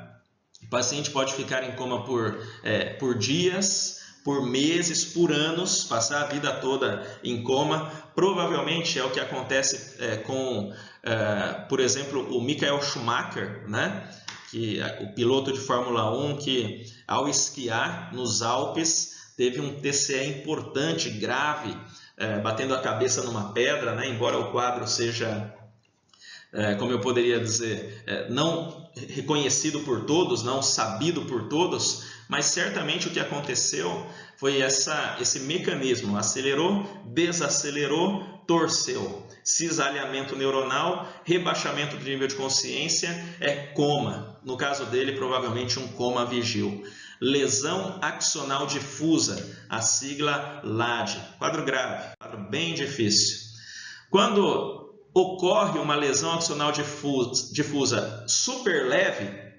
Speaker 1: O paciente pode ficar em coma por dias, por meses, por anos, passar a vida toda em coma. Provavelmente é o que acontece com, por exemplo, o Michael Schumacher, né? O piloto de Fórmula 1 que, ao esquiar nos Alpes, teve um TCE importante, grave, batendo a cabeça numa pedra, né? Embora o quadro seja, como eu poderia dizer, não reconhecido por todos, não sabido por todos, mas certamente o que aconteceu foi esse mecanismo: acelerou, desacelerou, torceu. Cisalhamento neuronal, rebaixamento do nível de consciência, coma. No caso dele, provavelmente um coma vigil. Lesão axonal difusa, a sigla LAD. Quadro grave, quadro bem difícil. Quando ocorre uma lesão axonal difusa super leve,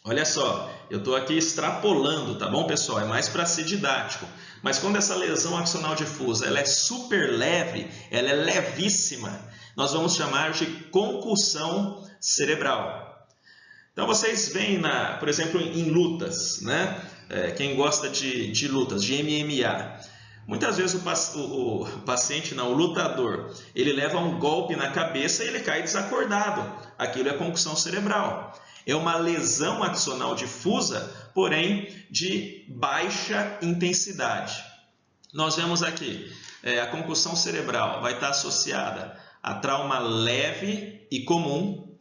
Speaker 1: olha só, eu estou aqui extrapolando, tá bom, pessoal? É mais para ser didático. Mas quando essa lesão axonal difusa ela é super leve, ela é levíssima, nós vamos chamar de concussão cerebral. Então vocês veem, por exemplo, em lutas, né? Quem gosta de lutas, de MMA, muitas vezes o paciente, não, o lutador, ele leva um golpe na cabeça e ele cai desacordado. Aquilo é concussão cerebral. É uma lesão axonal difusa, porém de baixa intensidade. Nós vemos aqui, a concussão cerebral vai estar associada a trauma leve e comum.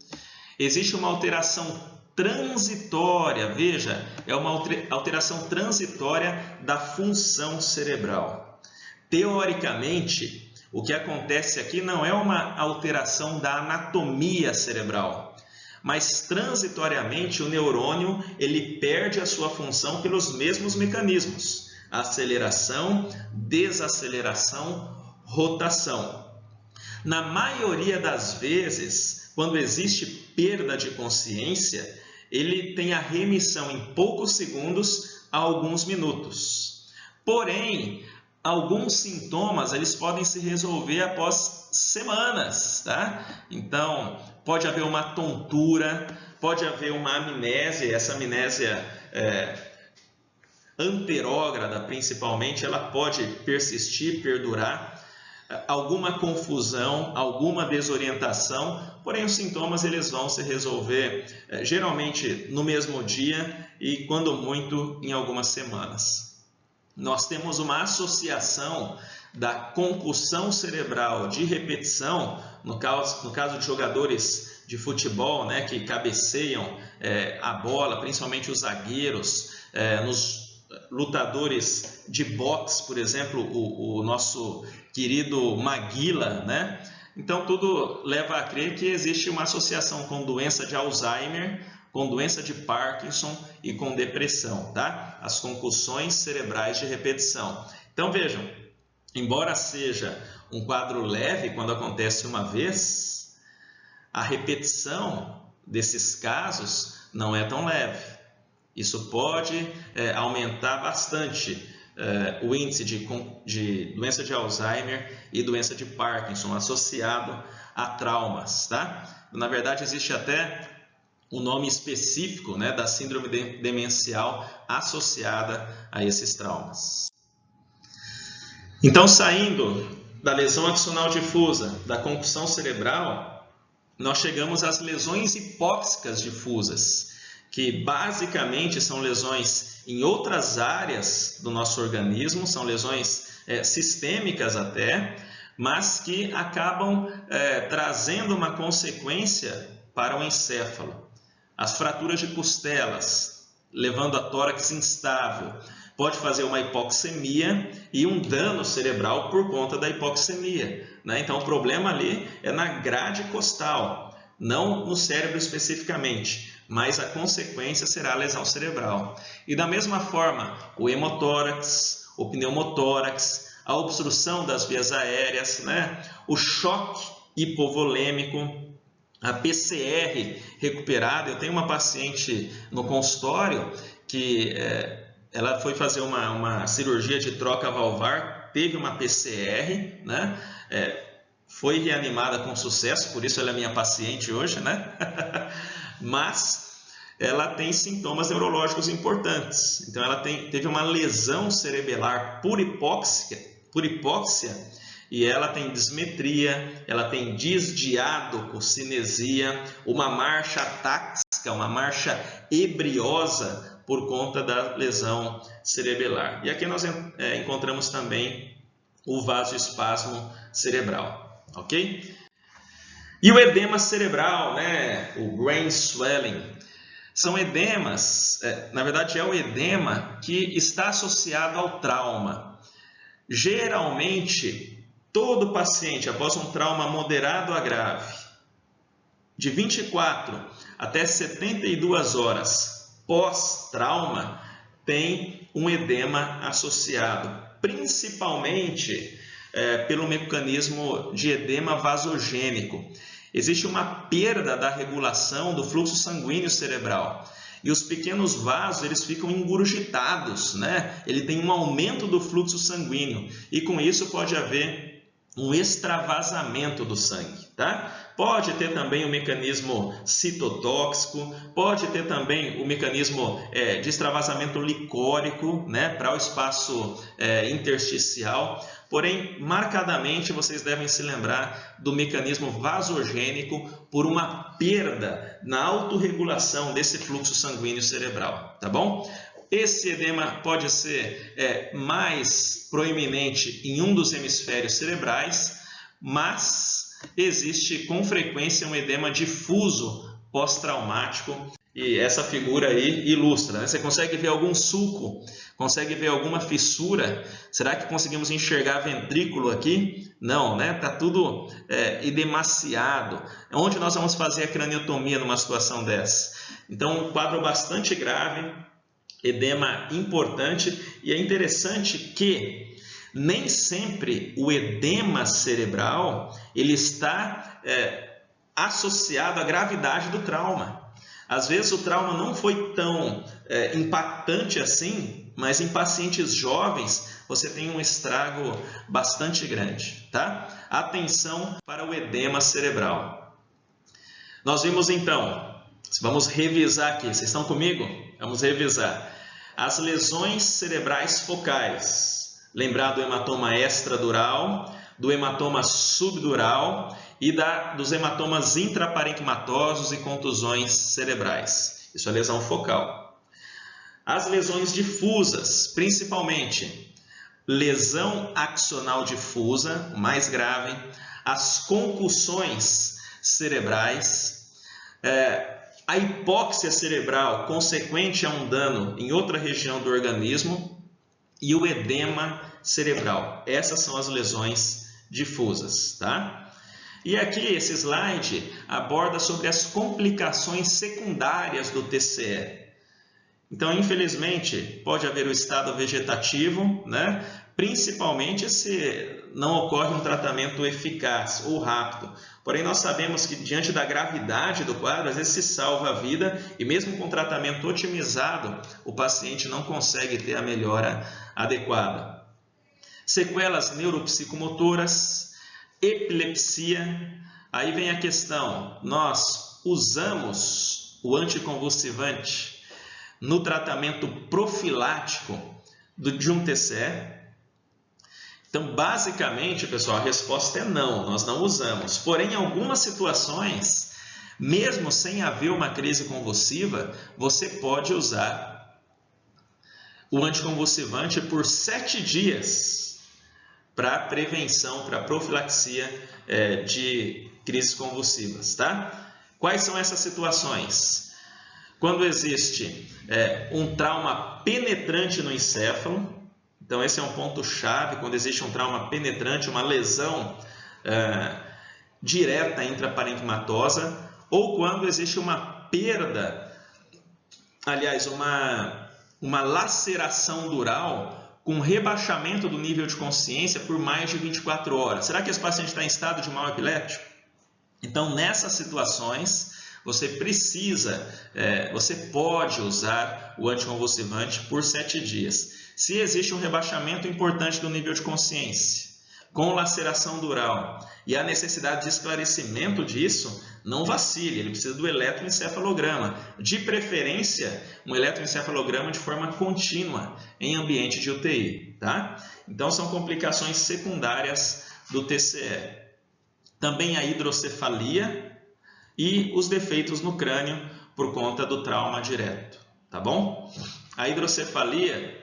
Speaker 1: Existe uma alteração transitória, veja, é uma alteração transitória da função cerebral. Teoricamente, o que acontece aqui não é uma alteração da anatomia cerebral, mas transitoriamente o neurônio ele perde a sua função pelos mesmos mecanismos: aceleração, desaceleração, rotação. Na maioria das vezes, quando existe perda de consciência, ele tem a remissão em poucos segundos a alguns minutos. Porém, alguns sintomas eles podem se resolver após semanas, tá? Então, pode haver uma tontura, pode haver uma amnésia. Essa amnésia anterógrada principalmente, ela pode persistir, perdurar, alguma confusão, alguma desorientação, porém os sintomas eles vão se resolver geralmente no mesmo dia e quando muito em algumas semanas. Nós temos uma associação da concussão cerebral de repetição, no caso de jogadores de futebol, né, que cabeceiam a bola, principalmente os zagueiros, nos lutadores de boxe, por exemplo, o nosso querido Maguila, né? Então tudo leva a crer que existe uma associação com doença de Alzheimer, com doença de Parkinson e com depressão, tá? As concussões cerebrais de repetição. Então vejam, embora seja um quadro leve quando acontece uma vez, a repetição desses casos não é tão leve. Isso pode aumentar bastante o índice de doença de Alzheimer e doença de Parkinson associado a traumas, tá? Na verdade, existe até um nome específico, né, da síndrome demencial associada a esses traumas. Então, saindo da lesão axonal difusa, da concussão cerebral, nós chegamos às lesões hipóxicas difusas, que basicamente são lesões em outras áreas do nosso organismo, são lesões sistêmicas até, mas que acabam trazendo uma consequência para o encéfalo. As fraturas de costelas, levando a tórax instável, pode fazer uma hipoxemia e um dano cerebral por conta da hipoxemia, né? Então o problema ali é na grade costal, não no cérebro especificamente, mas a consequência será a lesão cerebral. E da mesma forma, o hemotórax, o pneumotórax, a obstrução das vias aéreas, né? O choque hipovolêmico, a PCR recuperada. Eu tenho uma paciente no consultório que ela foi fazer uma cirurgia de troca valvar, teve uma PCR, né? Foi reanimada com sucesso, por isso ela é minha paciente hoje, né? Mas ela tem sintomas neurológicos importantes. Então ela teve uma lesão cerebelar por hipóxia, e ela tem dismetria, ela tem disdiadococinesia, uma marcha atáxica, uma marcha ebriosa por conta da lesão cerebelar. E aqui nós encontramos também o vasoespasmo cerebral. Ok? E o edema cerebral, né? O brain swelling, são edemas, na verdade é o edema que está associado ao trauma. Geralmente, todo paciente após um trauma moderado a grave, de 24 até 72 horas pós-trauma, tem um edema associado, principalmente pelo mecanismo de edema vasogênico. Existe uma perda da regulação do fluxo sanguíneo cerebral e os pequenos vasos eles ficam engurgitados, né? Ele tem um aumento do fluxo sanguíneo e com isso pode haver um extravasamento do sangue, tá? Pode ter também o mecanismo citotóxico, pode ter também o mecanismo de extravasamento licórico, né, para o espaço intersticial. Porém, marcadamente, vocês devem se lembrar do mecanismo vasogênico por uma perda na autorregulação desse fluxo sanguíneo cerebral, tá bom? Esse edema pode ser mais proeminente em um dos hemisférios cerebrais, mas existe com frequência um edema difuso pós-traumático e essa figura aí ilustra, né? Você consegue ver algum sulco? Consegue ver alguma fissura? Será que conseguimos enxergar ventrículo aqui? Não, né? Tá tudo edemaciado. Onde nós vamos fazer a craniotomia numa situação dessa? Então, um quadro bastante grave, edema importante, e é interessante que nem sempre o edema cerebral ele está associado à gravidade do trauma. Às vezes o trauma não foi tão impactante assim, mas em pacientes jovens você tem um estrago bastante grande, tá? Atenção para o edema cerebral. Nós vimos então, vamos revisar aqui, vocês estão comigo? Vamos revisar. as lesões cerebrais focais. Lembrar do hematoma extradural, do hematoma subdural e dos hematomas intraparenquimatosos e contusões cerebrais. Isso é lesão focal. As lesões difusas, principalmente lesão axonal difusa, mais grave, as concussões cerebrais, a hipóxia cerebral consequente a um dano em outra região do organismo e o edema cerebral. Essas são as lesões difusas, tá? E aqui esse slide aborda sobre as complicações secundárias do TCE. Então, infelizmente, pode haver o estado vegetativo, né? Principalmente se não ocorre um tratamento eficaz ou rápido. Porém, nós sabemos que diante da gravidade do quadro, às vezes se salva a vida e mesmo com tratamento otimizado, o paciente não consegue ter a melhora adequada. Sequelas neuropsicomotoras, epilepsia. Aí vem a questão, nós usamos o anticonvulsivante no tratamento profilático de um TCE? Então, basicamente, pessoal, a resposta é não, nós não usamos. Porém, em algumas situações, mesmo sem haver uma crise convulsiva, você pode usar o anticonvulsivante por 7 dias para prevenção, para profilaxia de crises convulsivas, tá? Quais são essas situações? Quando existe um trauma penetrante no encéfalo, então esse é um ponto-chave, quando existe um trauma penetrante, uma lesão direta intraparenquimatosa, ou quando existe uma perda, aliás, uma laceração dural com rebaixamento do nível de consciência por mais de 24 horas. Será que esse paciente está em estado de mal epiléptico? Então, nessas situações, você pode usar o anticonvulsivante por 7 dias. Se existe um rebaixamento importante do nível de consciência, com laceração dural, e a necessidade de esclarecimento disso, não vacile, ele precisa do eletroencefalograma. De preferência, um eletroencefalograma de forma contínua em ambiente de UTI. Tá? Então, são complicações secundárias do TCE. Também a hidrocefalia e os defeitos no crânio por conta do trauma direto, tá bom? A hidrocefalia,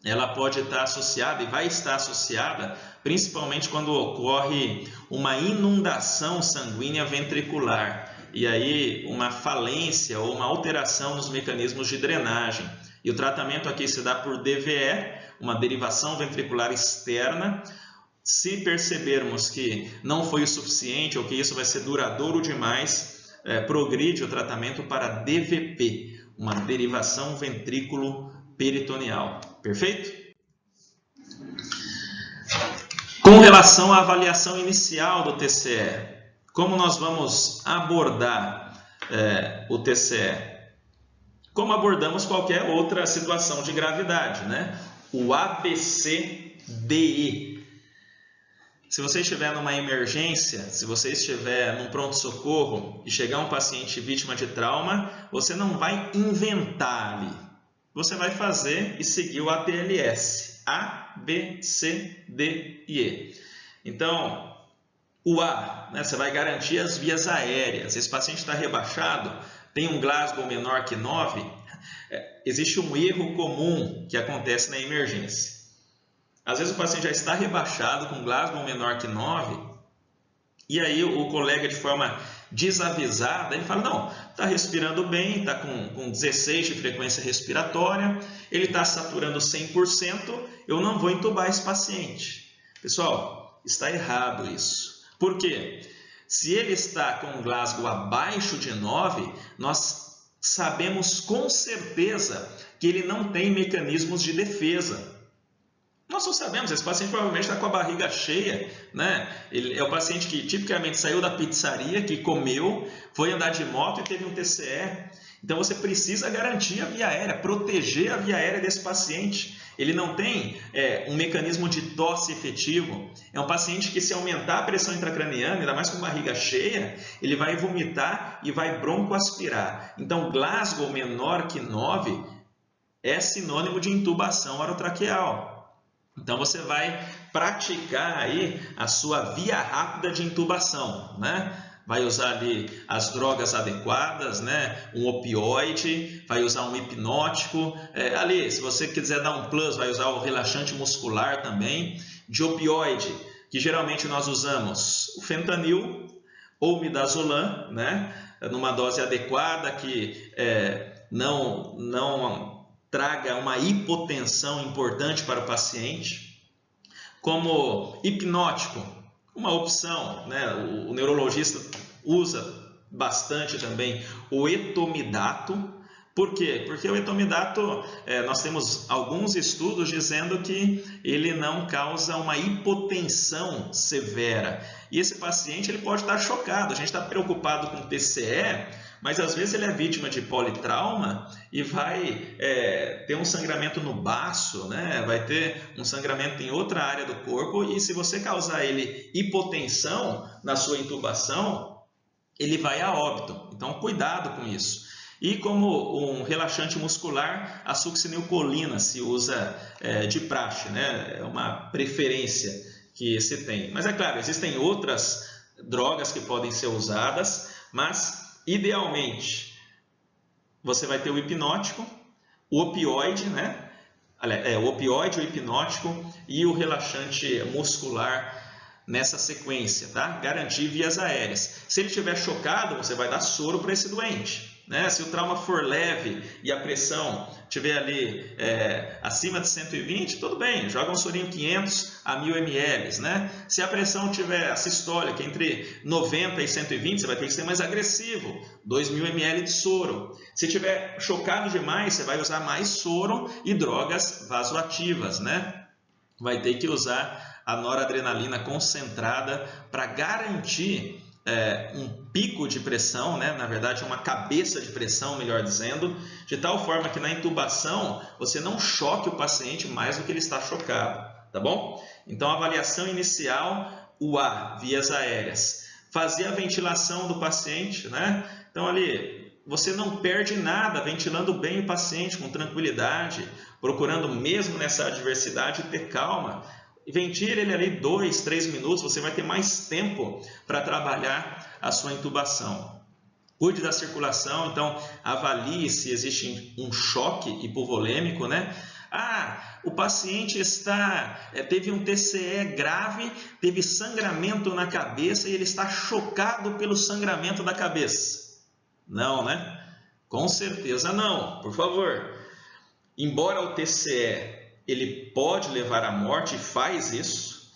Speaker 1: ela pode estar associada e vai estar associada principalmente quando ocorre uma inundação sanguínea ventricular e aí uma falência ou uma alteração nos mecanismos de drenagem. E o tratamento aqui se dá por DVE, uma derivação ventricular externa. Se percebermos que não foi o suficiente ou que isso vai ser duradouro demais, progride o tratamento para DVP, uma derivação ventrículo-peritoneal. Perfeito? Com relação à avaliação inicial do TCE, como nós vamos abordar o TCE? Como abordamos qualquer outra situação de gravidade, né? O ABCDE. Se você estiver numa emergência, se você estiver num pronto-socorro e chegar um paciente vítima de trauma, você não vai inventar ali. Você vai fazer e seguir o ATLS. A, B, C, D e E. Então, o A, né, você vai garantir as vias aéreas. Esse paciente está rebaixado, tem um Glasgow menor que 9, existe um erro comum que acontece na emergência. Às vezes o paciente já está rebaixado com Glasgow menor que 9 e aí o colega de forma desavisada, ele fala, não, está respirando bem, está com 16 de frequência respiratória, ele está saturando 100%, eu não vou entubar esse paciente. Pessoal, está errado isso. Por quê? Se ele está com Glasgow abaixo de 9, nós sabemos com certeza que ele não tem mecanismos de defesa. Nós não sabemos, esse paciente provavelmente está com a barriga cheia, né? Ele é o paciente que tipicamente saiu da pizzaria, que comeu, foi andar de moto e teve um TCE. Então você precisa garantir a via aérea, proteger a via aérea desse paciente. Ele não tem um mecanismo de tosse efetivo. É um paciente que, se aumentar a pressão intracraniana, ainda mais com barriga cheia, ele vai vomitar e vai broncoaspirar. Então, Glasgow menor que 9 é sinônimo de intubação orotraqueal. Então você vai praticar aí a sua via rápida de intubação, né? Vai usar ali as drogas adequadas, né? Um opioide, vai usar um hipnótico. Ali, se você quiser dar um plus, vai usar o relaxante muscular também. De opioide, que geralmente nós usamos o fentanil ou midazolam, né? Numa dose adequada que não traga uma hipotensão importante para o paciente. Como hipnótico, uma opção, né? O neurologista usa bastante também o etomidato. Por quê? Porque o etomidato, nós temos alguns estudos dizendo que ele não causa uma hipotensão severa. E esse paciente ele pode estar chocado, a gente está preocupado com TCE, mas às vezes ele é vítima de politrauma e vai ter um sangramento no baço, né? Vai ter um sangramento em outra área do corpo, e se você causar ele hipotensão na sua intubação, ele vai a óbito. Então cuidado com isso. E como um relaxante muscular, a succinilcolina se usa de praxe, né? É uma preferência que se tem. Mas é claro, existem outras drogas que podem ser usadas, mas idealmente você vai ter o hipnótico, o opioide, né? O opioide, o hipnótico e o relaxante muscular nessa sequência, tá? Garantir vias aéreas. Se ele estiver chocado, você vai dar soro para esse doente. Né? Se o trauma for leve e a pressão estiver ali acima de 120, tudo bem, joga um sorinho 500 a 1000 ml. Né? Se a pressão tiver a sistólica entre 90 e 120, você vai ter que ser mais agressivo, 2000 ml de soro. Se estiver chocado demais, você vai usar mais soro e drogas vasoativas. Né? Vai ter que usar a noradrenalina concentrada para garantir um pico de pressão, né? Na verdade uma cabeça de pressão, melhor dizendo, de tal forma que na intubação você não choque o paciente mais do que ele está chocado, tá bom? Então avaliação inicial, UA, vias aéreas, fazer a ventilação do paciente, né? Então ali você não perde nada ventilando bem o paciente com tranquilidade, procurando mesmo nessa adversidade ter calma. Ventile ele ali 2, 3 minutos, você vai ter mais tempo para trabalhar a sua intubação. Cuide da circulação, então avalie se existe um choque hipovolêmico, né? O paciente teve um TCE grave, teve sangramento na cabeça e ele está chocado pelo sangramento da cabeça. Não, né? Com certeza não, por favor. Embora o TCE ele pode levar à morte e faz isso,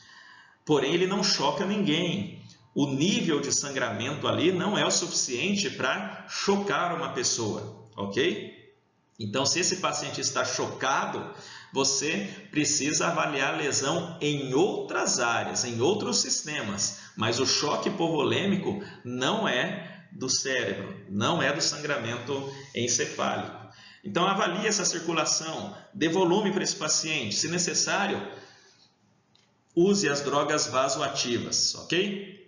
Speaker 1: porém ele não choca ninguém. O nível de sangramento ali não é o suficiente para chocar uma pessoa, ok? Então, se esse paciente está chocado, você precisa avaliar a lesão em outras áreas, em outros sistemas, mas o choque hipovolêmico não é do cérebro, não é do sangramento encefálico. Então avalie essa circulação, dê volume para esse paciente, se necessário, use as drogas vasoativas, ok?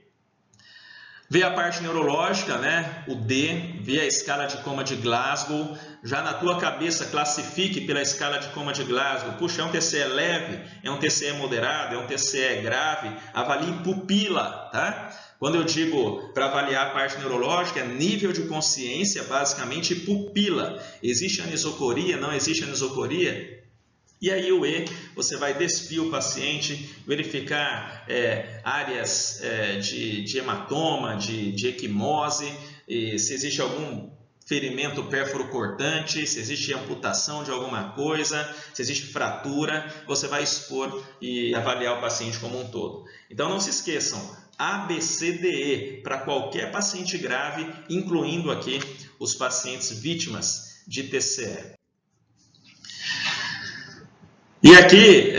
Speaker 1: Vê a parte neurológica, né? O D, vê a escala de coma de Glasgow, já na tua cabeça classifique pela escala de coma de Glasgow, puxa, é um TCE leve, é um TCE moderado, é um TCE grave, avalie pupila, tá? Quando eu digo para avaliar a parte neurológica, é nível de consciência, basicamente pupila. Existe anisocoria, não existe anisocoria? E aí o E, você vai despir o paciente, verificar áreas de hematoma, de equimose, e se existe algum ferimento pérfuro cortante, se existe amputação de alguma coisa, se existe fratura, você vai expor e avaliar o paciente como um todo. Então não se esqueçam, ABCDE para qualquer paciente grave, incluindo aqui os pacientes vítimas de TCE. E aqui,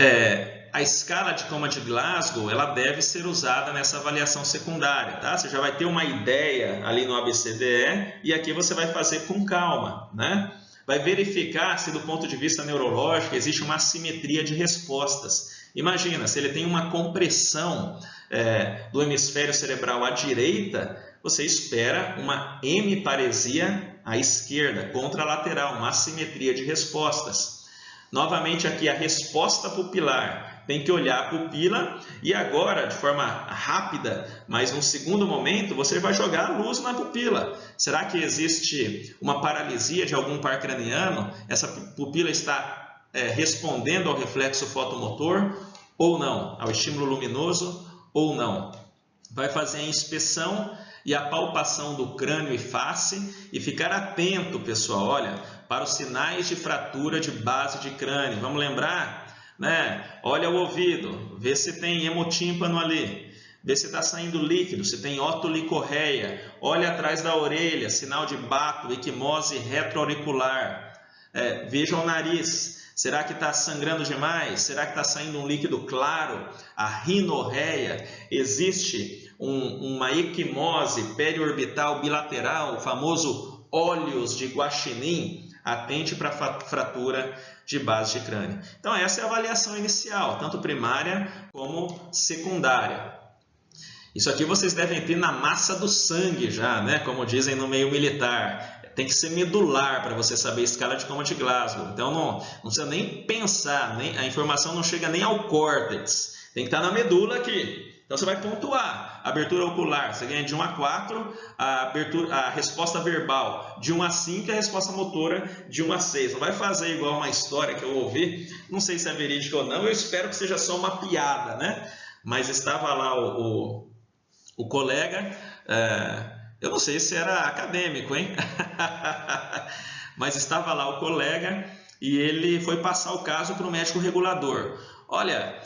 Speaker 1: a escala de coma de Glasgow, ela deve ser usada nessa avaliação secundária, tá? Você já vai ter uma ideia ali no ABCDE e aqui você vai fazer com calma, né? Vai verificar se do ponto de vista neurológico existe uma assimetria de respostas. Imagina, se ele tem uma compressão do hemisfério cerebral à direita, você espera uma hemiparesia à esquerda, contralateral, uma assimetria de respostas. Novamente aqui a resposta pupilar, tem que olhar a pupila e agora, de forma rápida, mas num segundo momento, você vai jogar a luz na pupila. Será que existe uma paralisia de algum par craniano? Essa pupila está respondendo ao reflexo fotomotor ou não? Ao estímulo luminoso ou não? Vai fazer a inspeção e a palpação do crânio e face e ficar atento, pessoal, olha, para os sinais de fratura de base de crânio. Vamos lembrar, né? Olha o ouvido, vê se tem hemotímpano ali, vê se está saindo líquido, se tem otolicorreia. Olha atrás da orelha, sinal de bato, equimose retroauricular. Veja o nariz. Será que está sangrando demais? Será que está saindo um líquido claro? A rinorreia. Existe uma equimose periorbital bilateral, o famoso óleos de guaxinim. Atente para a fratura de base de crânio. Então, essa é a avaliação inicial, tanto primária como secundária. Isso aqui vocês devem ter na massa do sangue já, né? Como dizem no meio militar. Tem que ser medular para você saber a escala de coma de Glasgow. Então, não precisa nem pensar, a informação não chega nem ao córtex. Tem que estar na medula aqui. Então, você vai pontuar. Abertura ocular, você ganha de 1 a 4. A resposta verbal de 1 a 5 e a resposta motora de 1 a 6. Não vai fazer igual uma história que eu ouvi. Não sei se é verídica ou não. Eu espero que seja só uma piada, né? Mas estava lá o colega... eu não sei se era acadêmico, hein? Mas estava lá o colega e ele foi passar o caso para o médico regulador. Olha,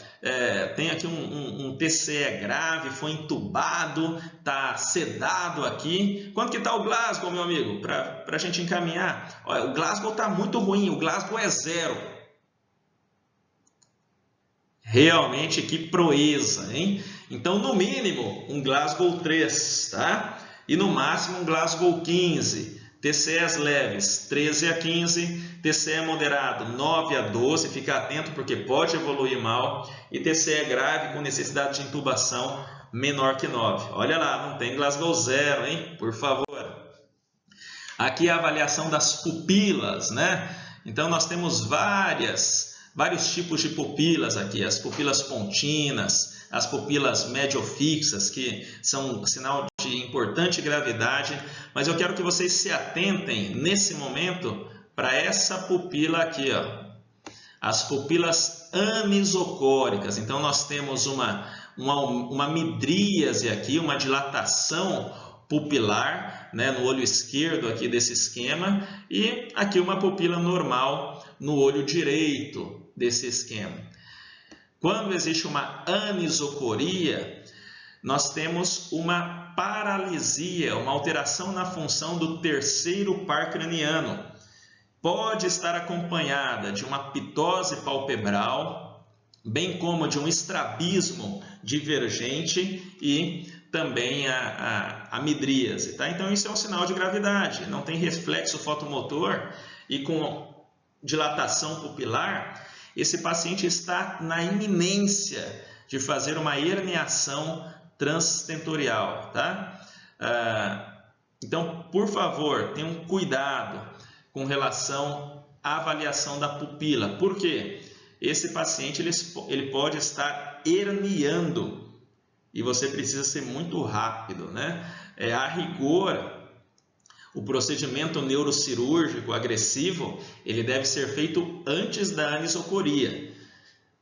Speaker 1: tem aqui um TCE grave, foi entubado, está sedado aqui. Quanto que está o Glasgow, meu amigo? Para a gente encaminhar. Olha, o Glasgow está muito ruim, o Glasgow é 0. Realmente, que proeza, hein? Então, no mínimo, um Glasgow 3, tá? E no máximo um Glasgow 15, TCEs leves 13 a 15, TCE moderado 9 a 12, fica atento porque pode evoluir mal, e TCE grave com necessidade de intubação menor que 9. Olha lá, não tem Glasgow 0, hein? Por favor. Aqui a avaliação das pupilas, né? Então nós temos vários tipos de pupilas aqui, as pupilas pontinas, as pupilas mediofixas, que são um sinal de importante gravidade, mas eu quero que vocês se atentem nesse momento para essa pupila aqui, ó, as pupilas anisocóricas. Então nós temos uma midríase aqui, uma dilatação pupilar, né, no olho esquerdo aqui desse esquema, e aqui uma pupila normal no olho direito desse esquema. Quando existe uma anisocoria, nós temos uma paralisia, uma alteração na função do terceiro par craniano. Pode estar acompanhada de uma ptose palpebral, bem como de um estrabismo divergente e também a midríase. Tá? Então, isso é um sinal de gravidade. Não tem reflexo fotomotor e com dilatação pupilar, esse paciente está na iminência de fazer uma herniação transtentorial, tá? Então, por favor, tenham cuidado com relação à avaliação da pupila. Por quê? Esse paciente ele pode estar herniando e você precisa ser muito rápido, né? A rigor, o procedimento neurocirúrgico agressivo, ele deve ser feito antes da anisocoria.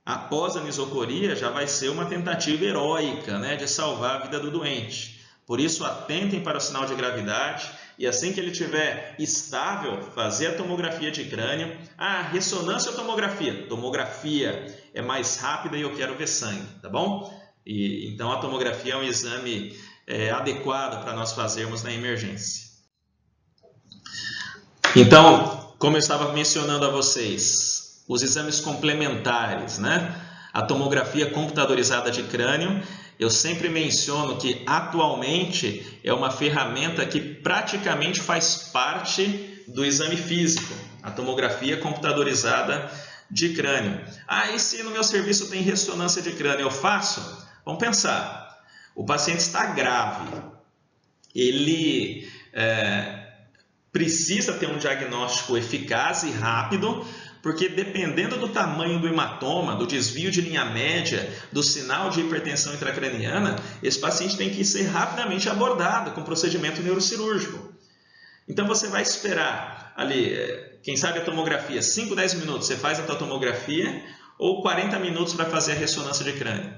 Speaker 1: Após a anisocoria, já vai ser uma tentativa heróica, né, de salvar a vida do doente. Por isso, atentem para o sinal de gravidade e assim que ele estiver estável, fazer a tomografia de crânio. Ressonância ou tomografia? Tomografia é mais rápida e eu quero ver sangue, tá bom? Então, a tomografia é um exame adequado para nós fazermos na emergência. Então, como eu estava mencionando a vocês, os exames complementares, né? A tomografia computadorizada de crânio, eu sempre menciono que atualmente é uma ferramenta que praticamente faz parte do exame físico, a tomografia computadorizada de crânio. E se no meu serviço tem ressonância de crânio, eu faço? Vamos pensar, o paciente está grave, ele precisa ter um diagnóstico eficaz e rápido, porque dependendo do tamanho do hematoma, do desvio de linha média, do sinal de hipertensão intracraniana, esse paciente tem que ser rapidamente abordado com procedimento neurocirúrgico. Então você vai esperar ali, quem sabe a tomografia, 5, 10 minutos você faz a tua tomografia ou 40 minutos para fazer a ressonância de crânio.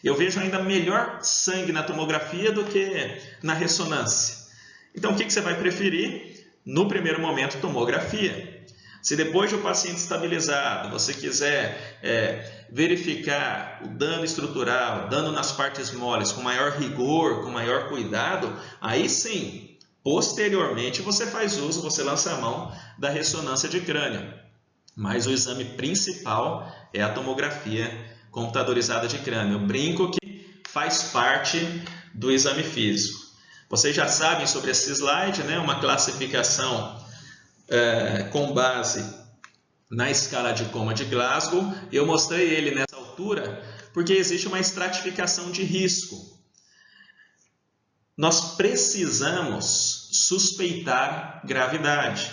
Speaker 1: Eu vejo ainda melhor sangue na tomografia do que na ressonância. Então o que você vai preferir? No primeiro momento, tomografia. Se depois do paciente estabilizado você quiser verificar o dano estrutural, dano nas partes moles com maior rigor, com maior cuidado, aí sim, posteriormente você faz uso, você lança a mão da ressonância de crânio. Mas o exame principal é a tomografia computadorizada de crânio. Eu brinco que faz parte do exame físico. Vocês já sabem sobre esse slide, né? Uma classificação com base na escala de coma de Glasgow. Eu mostrei ele nessa altura porque existe uma estratificação de risco. Nós precisamos suspeitar gravidade.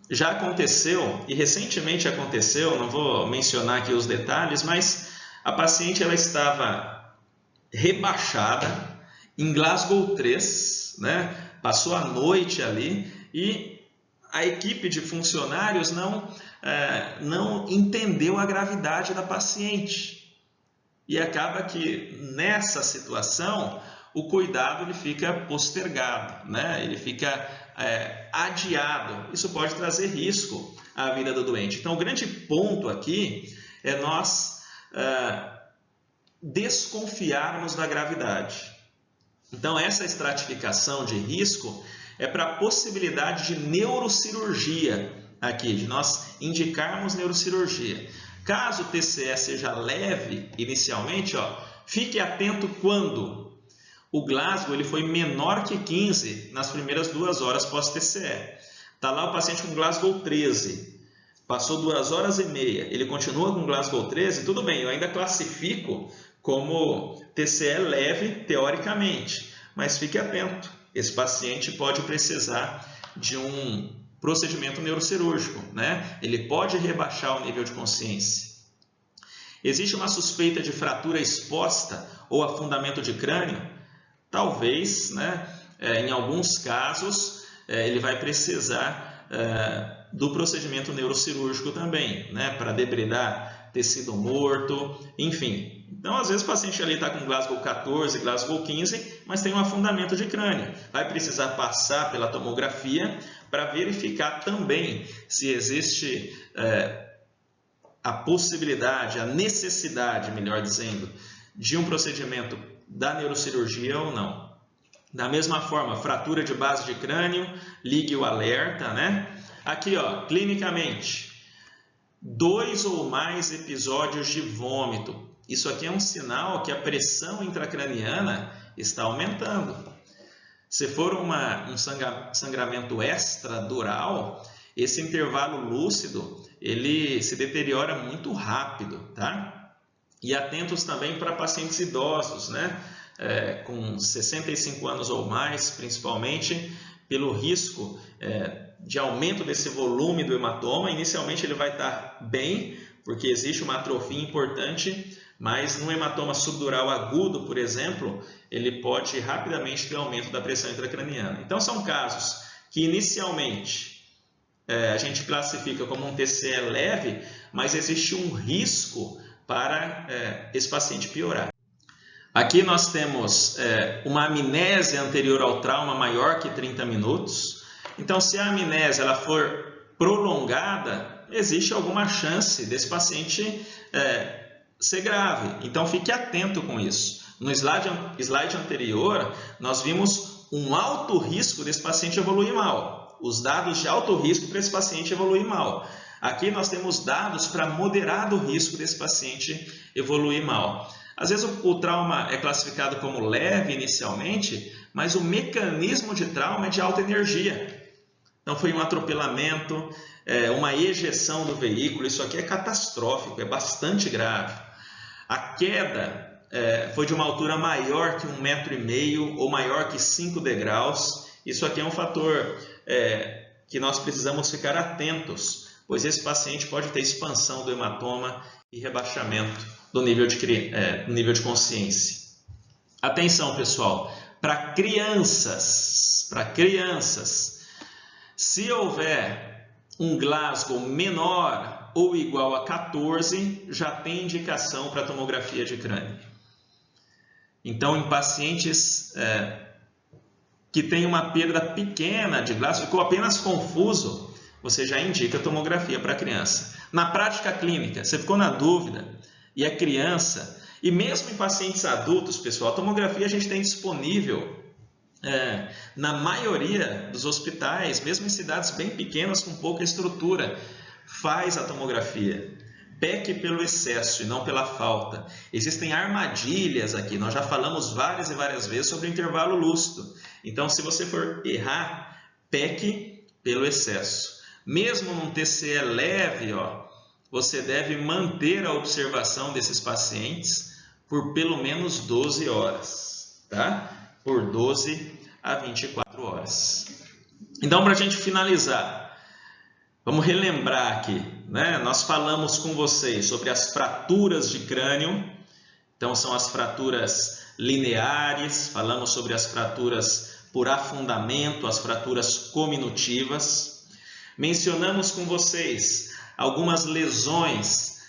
Speaker 1: Já aconteceu, e recentemente aconteceu, não vou mencionar aqui os detalhes, mas a paciente ela estava rebaixada em Glasgow 3, né? Passou a noite ali e a equipe de funcionários não entendeu a gravidade da paciente. E acaba que nessa situação o cuidado ele fica postergado, né? Ele fica adiado. Isso pode trazer risco à vida do doente. Então o grande ponto aqui é nós desconfiarmos da gravidade. Então essa estratificação de risco é para a possibilidade de neurocirurgia aqui, de nós indicarmos neurocirurgia. Caso o TCE seja leve inicialmente, fique atento quando o Glasgow ele foi menor que 15 nas primeiras 2 horas pós-TCE. Está lá o paciente com Glasgow 13, passou 2 horas e meia, ele continua com Glasgow 13, tudo bem, eu ainda classifico como TCE leve teoricamente, mas fique atento. Esse paciente pode precisar de um procedimento neurocirúrgico, né? Ele pode rebaixar o nível de consciência. Existe uma suspeita de fratura exposta ou afundamento de crânio? Talvez, né? Em alguns casos, ele vai precisar do procedimento neurocirúrgico também, né? Para debridar tecido morto, enfim. Então, às vezes o paciente ali está com Glasgow 14, Glasgow 15, mas tem um afundamento de crânio. Vai precisar passar pela tomografia para verificar também se existe a possibilidade, a necessidade, melhor dizendo, de um procedimento da neurocirurgia ou não. Da mesma forma, fratura de base de crânio, ligue o alerta, né? Aqui, clinicamente, 2 ou mais episódios de vômito. Isso aqui é um sinal que a pressão intracraniana está aumentando. Se for um sangramento extradural, esse intervalo lúcido ele se deteriora muito rápido, tá? E atentos também para pacientes idosos, né? Com 65 anos ou mais, principalmente, pelo risco de aumento desse volume do hematoma. Inicialmente ele vai estar bem, porque existe uma atrofia importante, mas no hematoma subdural agudo, por exemplo, ele pode rapidamente ter aumento da pressão intracraniana. Então são casos que inicialmente a gente classifica como um TCE leve, mas existe um risco para esse paciente piorar. Aqui nós temos uma amnésia anterior ao trauma maior que 30 minutos. Então, se a amnésia ela for prolongada, existe alguma chance desse paciente ser grave. Então, fique atento com isso. No slide anterior, nós vimos um alto risco desse paciente evoluir mal. Os dados de alto risco para esse paciente evoluir mal. Aqui nós temos dados para moderado risco desse paciente evoluir mal. Às vezes o trauma é classificado como leve inicialmente, mas o mecanismo de trauma é de alta energia. Então foi um atropelamento, uma ejeção do veículo, isso aqui é catastrófico, é bastante grave. A queda foi de uma altura maior que 1,5 m ou maior que 5 degraus, Isso aqui é um fator que nós precisamos ficar atentos, pois esse paciente pode ter expansão do hematoma e rebaixamento do nível de consciência. Atenção, pessoal, para crianças, se houver um Glasgow menor ou igual a 14, já tem indicação para tomografia de crânio. Então, em pacientes que têm uma perda pequena de Glasgow, ficou apenas confuso, você já indica tomografia para a criança. Na prática clínica, você ficou na dúvida e a criança, e mesmo em pacientes adultos, pessoal, a tomografia a gente tem disponível na maioria dos hospitais, mesmo em cidades bem pequenas com pouca estrutura, faz a tomografia. Peque pelo excesso e não pela falta. Existem armadilhas aqui, nós já falamos várias e várias vezes sobre o intervalo lúcido. Então, se você for errar, peque pelo excesso. Mesmo num TCE leve, você deve manter a observação desses pacientes por pelo menos 12 horas, tá? Por 12 a 24 horas. Então, para a gente finalizar, vamos relembrar aqui, né? Nós falamos com vocês sobre as fraturas de crânio. Então, são as fraturas lineares, falamos sobre as fraturas por afundamento, as fraturas cominutivas. Mencionamos com vocês algumas lesões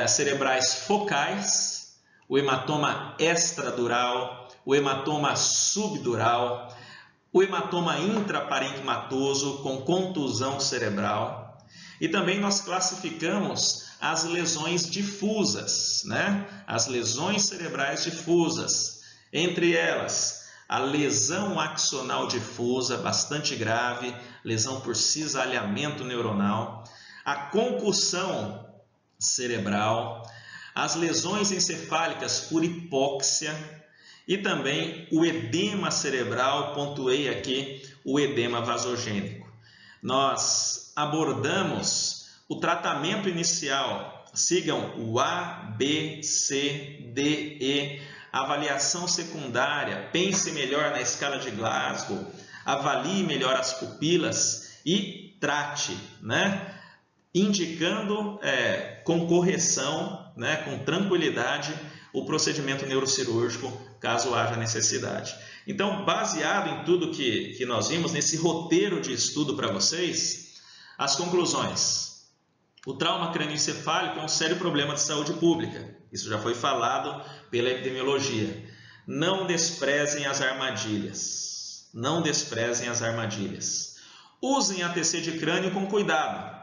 Speaker 1: cerebrais focais, o hematoma extradural, o hematoma subdural, o hematoma intraparenquimatoso com contusão cerebral. E também nós classificamos as lesões difusas, né? As lesões cerebrais difusas. Entre elas, a lesão axonal difusa, bastante grave, lesão por cisalhamento neuronal, a concussão cerebral, as lesões encefálicas por hipóxia e também o edema cerebral, pontuei aqui o edema vasogênico. Nós abordamos o tratamento inicial, sigam o A, B, C, D, E, avaliação secundária, pense melhor na escala de Glasgow, avalie melhor as pupilas e trate, né? Indicando com correção, né, com tranquilidade, o procedimento neurocirúrgico, caso haja necessidade. Então, baseado em tudo que nós vimos, nesse roteiro de estudo para vocês, as conclusões. O trauma crânioencefálico é um sério problema de saúde pública. Isso já foi falado pela epidemiologia. Não desprezem as armadilhas. Não desprezem as armadilhas. Usem a TC de crânio com cuidado.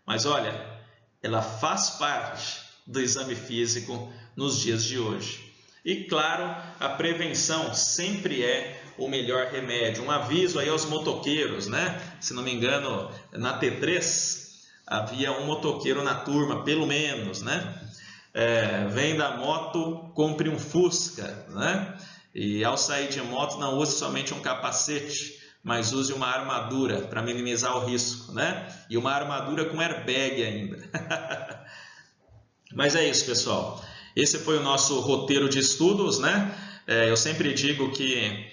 Speaker 1: Mas olha, ela faz parte do exame físico nos dias de hoje. E claro, a prevenção sempre é o melhor remédio. Um aviso aí aos motoqueiros, né? Se não me engano, na T3 havia um motoqueiro na turma, pelo menos, né? Vem da moto, compre um Fusca, né? E ao sair de moto não use somente um capacete, mas use uma armadura para minimizar o risco, né? E uma armadura com airbag ainda. Mas é isso, pessoal. Esse foi o nosso roteiro de estudos, né? Eu sempre digo que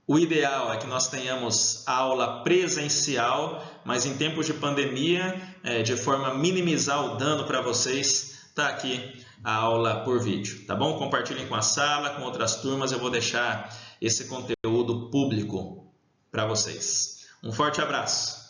Speaker 1: o ideal é que nós tenhamos aula presencial, mas em tempos de pandemia, de forma a minimizar o dano para vocês, está aqui a aula por vídeo, tá bom? Compartilhem com a sala, com outras turmas, eu vou deixar esse conteúdo público para vocês. Um forte abraço!